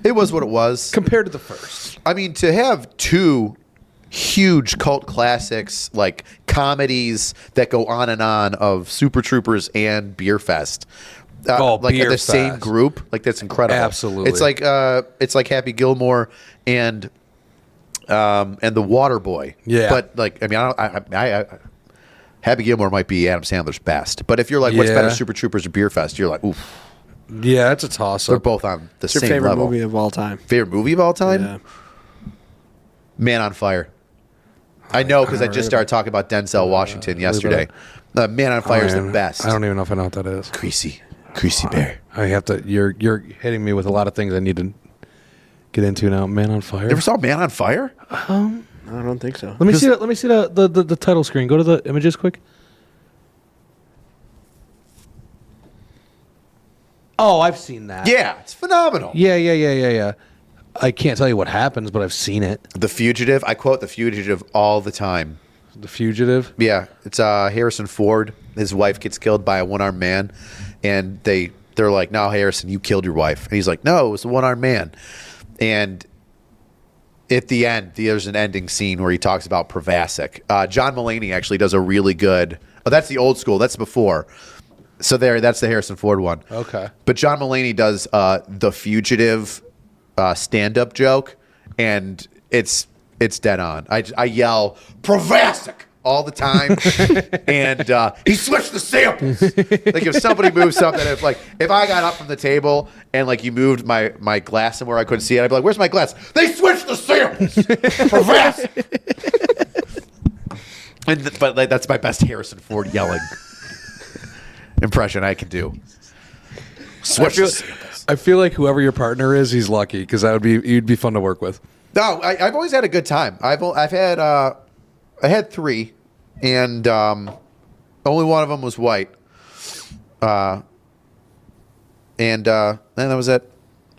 It was what it was. Compared to the first. I mean, to have two huge cult classics, like comedies that go on and on of Super Troopers and Beer Fest. Like Beer at the same Fest. group, like that's incredible. Absolutely. It's like Happy Gilmore and the Water Boy. Yeah. But like, I mean, I Happy Gilmore might be Adam Sandler's best. But if you're like, what's Yeah. better, Super Troopers or Beer Fest? You're like, oof. Yeah, it's a toss They're up. both on the What's your same favorite level. movie of all time? Favorite movie of all time? Yeah. Man on Fire. I know because I just started talking about Denzel Washington yesterday. Man on Fire is the best. I don't even know if I know what that is. Greasy bear. I have to. You're hitting me with a lot of things I need to get into now. Man on Fire. You ever saw Man on Fire? I don't think so. Let me see. Let me see the title screen. Go to the images quick. Oh, I've seen that. Yeah, it's phenomenal. Yeah. I can't tell you what happens, but I've seen it. The Fugitive. I quote The Fugitive all the time. The Fugitive. Yeah, it's Harrison Ford. His wife gets killed by a one-armed man, and they're like, "No, Harrison, you killed your wife." And he's like, "No, it was a one-armed man." And at the end, there's an ending scene where he talks about Provasic. John Mulaney actually does a really good. Oh, that's the old school. That's before. So that's the Harrison Ford one. Okay. But John Mulaney does the Fugitive stand-up joke, and it's dead on. I yell Provasic all the time, and he switched the samples. Like if somebody moved something, if I got up from the table and like you moved my glass somewhere I couldn't see it, I'd be like, "Where's my glass?" They switched the samples. Provasic. But like, that's my best Harrison Ford yelling impression I can do. Switch the samples. I feel like whoever your partner is, he's lucky because you'd be fun to work with. No, I've always had a good time. I had 3, and only one of them was white. And then that was it.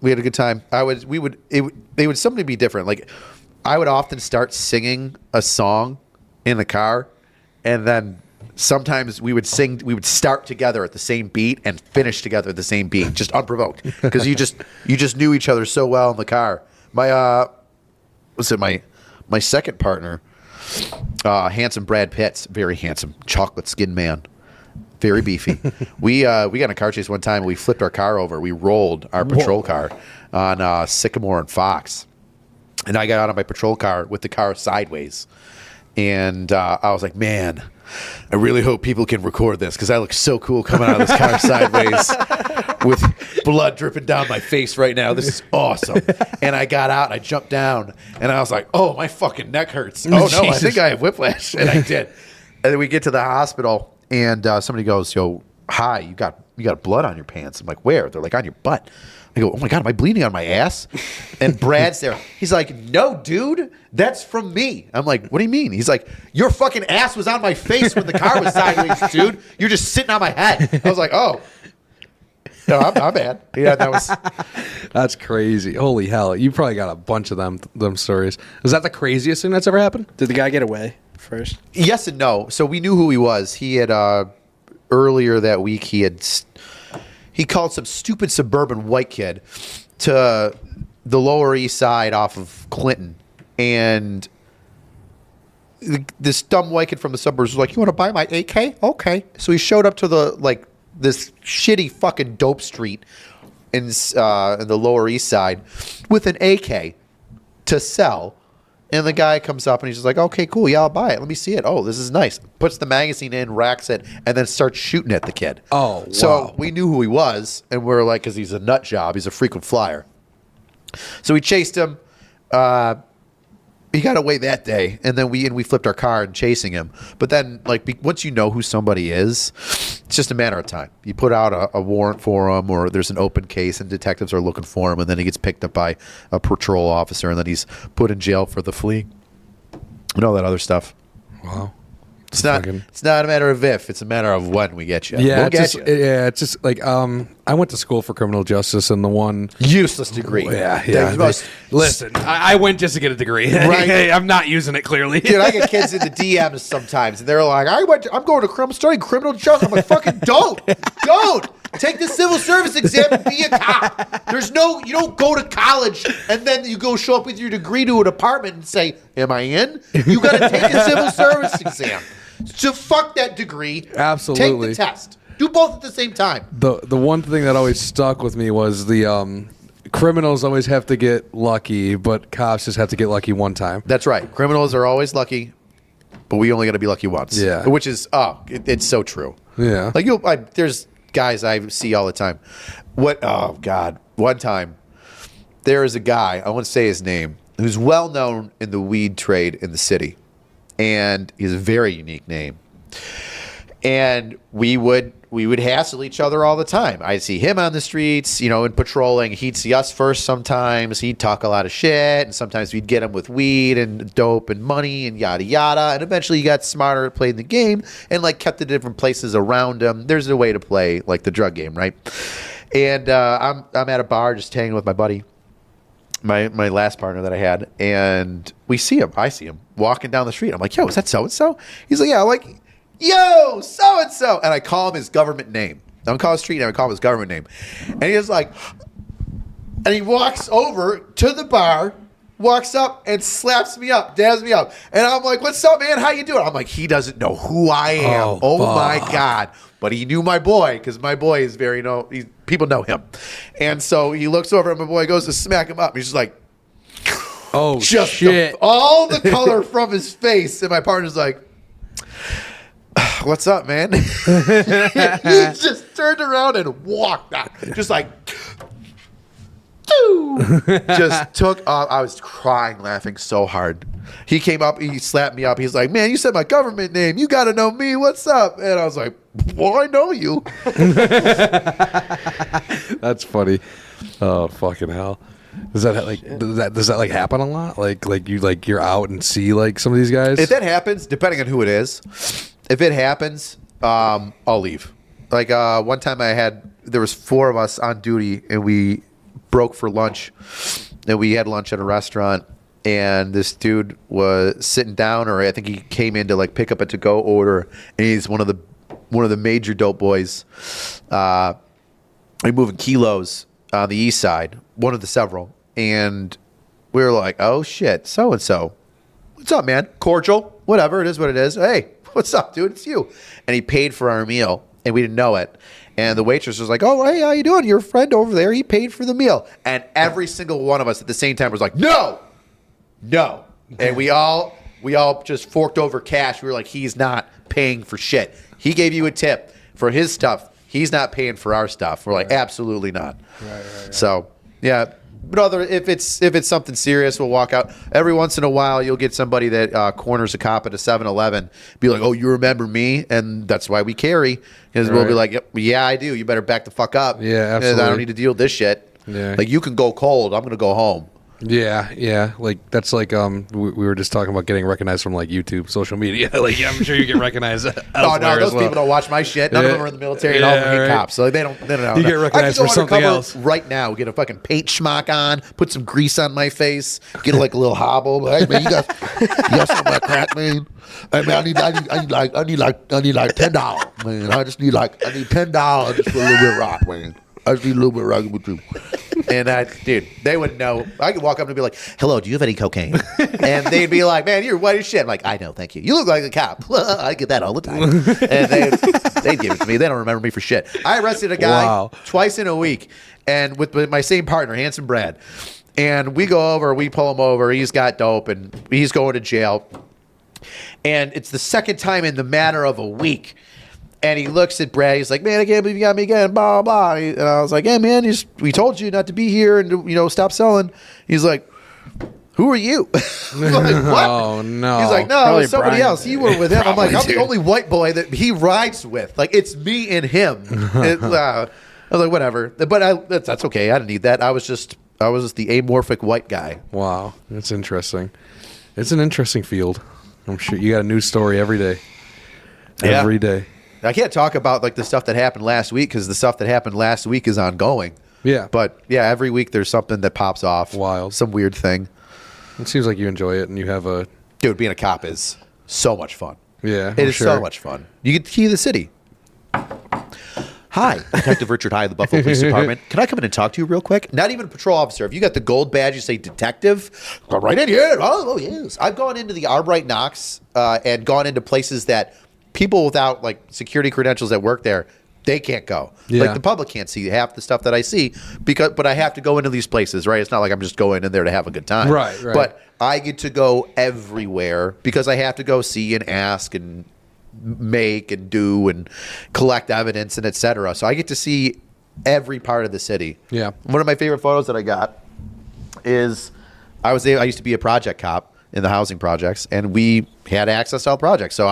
We had a good time. They would something be different. Like I would often start singing a song in the car, and then sometimes we would start together at the same beat and finish together at the same beat, just unprovoked, because you just knew each other so well in the car. My second partner, handsome Brad Pitt's, very handsome, chocolate skinned man, very beefy. We got in a car chase one time. And we flipped our car over. We rolled our patrol car on Sycamore and Fox, and I got out of my patrol car with the car sideways, and I was like, man, I really hope people can record this because I look so cool coming out of this car sideways with blood dripping down my face right now. This is awesome. And I got out, I jumped down, and I was like, oh, my fucking neck hurts. Oh, no, I think I have whiplash. And I did. And then we get to the hospital, and somebody goes, yo, hi, you got blood on your pants. I'm like, where? They're like, on your butt. I go, oh, my God, am I bleeding on my ass? And Brad's there. He's like, no, dude, that's from me. I'm like, what do you mean? He's like, your fucking ass was on my face when the car was sideways, dude. You're just sitting on my head. I was like, oh. No, I'm bad. Yeah, That's crazy. Holy hell. You probably got a bunch of them stories. Was that the craziest thing that's ever happened? Did the guy get away first? Yes and no. So we knew who he was. He had, earlier that week, he called some stupid suburban white kid to the Lower East Side off of Clinton. And this dumb white kid from the suburbs was like, you want to buy my AK? Okay. So he showed up to this shitty fucking dope street in the Lower East Side with an AK to sell. And the guy comes up and he's just like, okay, cool. Yeah, I'll buy it. Let me see it. Oh, this is nice. Puts the magazine in, racks it, and then starts shooting at the kid. Oh, wow. So we knew who he was, and we're like, because he's a nut job. He's a frequent flyer. So we chased him. He got away that day, and then we flipped our car and chasing him. But then, once you know who somebody is, it's just a matter of time. You put out a warrant for him, or there's an open case, and detectives are looking for him, and then he gets picked up by a patrol officer, and then he's put in jail for the fleeing and all that other stuff. Wow. It's not a matter of if, it's a matter of when we get you. Yeah, we'll get you. It's just like I went to school for criminal justice, and the one useless degree. Listen, I went just to get a degree. Right? I'm not using it clearly. Dude, I get kids in the DMs sometimes, and they're like, I'm going to studying criminal justice. I'm like, fucking don't take the civil service exam and be a cop. You don't go to college and then you go show up with your degree to an apartment and say, am I in? You got to take a civil service exam. So fuck that degree. Absolutely. Take the test. Do both at the same time. The one thing that always stuck with me was the criminals always have to get lucky, but cops just have to get lucky one time. That's right. Criminals are always lucky, but we only got to be lucky once. Yeah. Which is, it's so true. Yeah. There's guys I see all the time. What? Oh God! One time, there is a guy. I won't say his name, who's well known in the weed trade in the city, and he has a very unique name. And we would hassle each other all the time. I'd see him on the streets, and patrolling. He'd see us first sometimes. He'd talk a lot of shit, and sometimes we'd get him with weed and dope and money and yada yada. And eventually he got smarter at playing the game and like kept the different places around him. There's a way to play like the drug game, right? And I'm at a bar just hanging with my buddy, my last partner that I had, and we see him. I see him walking down the street. I'm like, yo, is that so-and-so? He's like, yeah. I'm like, yo, so-and-so. And I call him his government name. I don't call his street name. I call him his government name. And he's like, and he walks over to the bar, walks up and slaps me up, dabs me up. And I'm like, what's up, man? How you doing? I'm like, he doesn't know who I am. Oh my God. But he knew my boy because my boy is people know him. And so he looks over at my boy, goes to smack him up. He's just like, oh, just shit. all the color from his face. And my partner's like, what's up, man? He just turned around and walked out. Just like, just took off. I was crying, laughing so hard. He came up, he slapped me up. He's like, man, you said my government name. You got to know me. What's up? And I was like, well, I know you. That's funny. Oh, fucking hell. Does that like happen a lot? Like you're out and see like some of these guys? If that happens, depending on who it is, if it happens, I'll leave. Like one time there was 4 of us on duty and we broke for lunch, and we had lunch at a restaurant, and this dude was sitting down, or I think he came in to like pick up a to-go order, and he's one of the major dope boys. Moving kilos on the east side, one of the several, and we were like, oh shit, so and so, what's up, man? Cordial, whatever, it is what it is. Hey, what's up, dude? It's you. And he paid for our meal, and we didn't know it. And the waitress was like, oh, hey, how you doing? Your friend over there, he paid for the meal. And every single one of us at the same time was like, no. And we all just forked over cash. We were like, he's not paying for shit. He gave you a tip for his stuff. He's not paying for our stuff. We're like, absolutely not. Right. So, yeah. But if it's something serious, we'll walk out. Every once in a while, you'll get somebody that corners a cop at a 7-Eleven, be like, oh, you remember me? And that's why we carry. Because we'll be like, yeah, I do. You better back the fuck up. Yeah, absolutely. I don't need to deal with this shit. Yeah. Like, you can go cold. I'm going to go home. Yeah. Like that's like we were just talking about getting recognized from like YouTube, social media. Like I'm sure you get recognized. No, those people don't watch my shit. None of them are in the military. And all of them hate cops, so they don't. You get recognized for something else right now. Get a fucking paint schmuck on, put some grease on my face, get like a little hobble. Hey man, you got some of that crack, man. Hey man, I need like $10, man. I need $10 just for a little bit of rock, man. I just need a little bit of rock with you. And dude, they wouldn't know. I could walk up and be like, hello, do you have any cocaine? And they'd be like, man, you're white as shit. I'm like, I know, thank you. You look like a cop. I get that all the time. And they'd give it to me. They don't remember me for shit. I arrested a guy twice in a week, and with my same partner, Handsome Brad. And we go over, we pull him over. He's got dope, and he's going to jail. And it's the second time in the matter of a week. And he looks at Brad. He's like, man, I can't believe you got me again, blah, blah. And I was like, hey, man, we told you not to be here and, stop selling. He's like, who are you? I'm like, what? Oh, no. He's like, no, it's somebody else. You were with him. I'm like, I'm the only white boy that he rides with. Like, it's me and him. I was like, whatever. But that's okay. I didn't need that. I was just the amorphic white guy. Wow. That's interesting. It's an interesting field. I'm sure you got a new story every day. Every day. I can't talk about like the stuff that happened last week because the stuff that happened last week is ongoing. Yeah. But yeah, every week there's something that pops off. Wild. Some weird thing. It seems like you enjoy it and you have a... Dude, being a cop is so much fun. Yeah, it is so much fun. You get the key to the city. Hi, Detective Richard Hyde of the Buffalo Police Department. Can I come in and talk to you real quick? Not even a patrol officer. If you got the gold badge, you say detective. Go right in here. Oh, yes. I've gone into the Albright Knox and gone into places that people without like security credentials that work there, they can't go. Yeah. Like the public can't see half the stuff that I see but I have to go into these places, right? It's not like I'm just going in there to have a good time. Right. But I get to go everywhere because I have to go see and ask and make and do and collect evidence and etc. So I get to see every part of the city. Yeah. One of my favorite photos that I got is I used to be a project cop in the housing projects, and we had access to all projects. So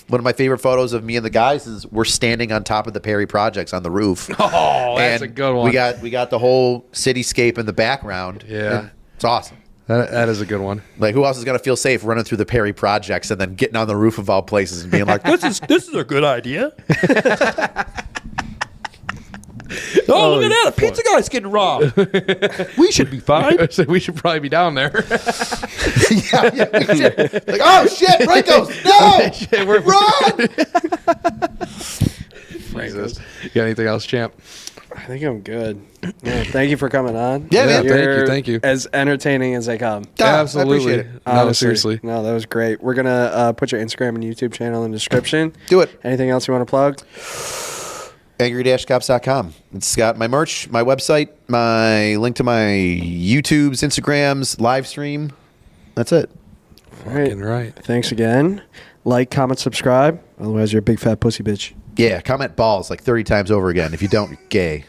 one of my favorite photos of me and the guys is we're standing on top of the Perry projects on the roof. Oh, that's and a good one. We got the whole cityscape in the background. Yeah. And it's awesome. That is a good one. Like, who else is going to feel safe running through the Perry projects and then getting on the roof of all places and being like, this is a good idea. Oh, look at that. A pizza guy's getting robbed. We should be fine. So we should probably be down there. yeah, we should. Like, oh, shit, Frankos, no! Run! Jesus. You got anything else, champ? I think I'm good. Yeah, thank you for coming on. Yeah, man. Thank you. As entertaining as they come. Absolutely. I appreciate it. No, Honestly. seriously. No, that was great. We're going to put your Instagram and YouTube channel in the description. Do it. Anything else you want to plug? Angry-Cops.com. It's got my merch, my website, my link to my YouTubes, Instagrams, live stream. That's it. All right. Fucking right. Thanks again. Like, comment, subscribe. Otherwise, you're a big fat pussy bitch. Yeah, comment balls like 30 times over again. If you don't, you're gay.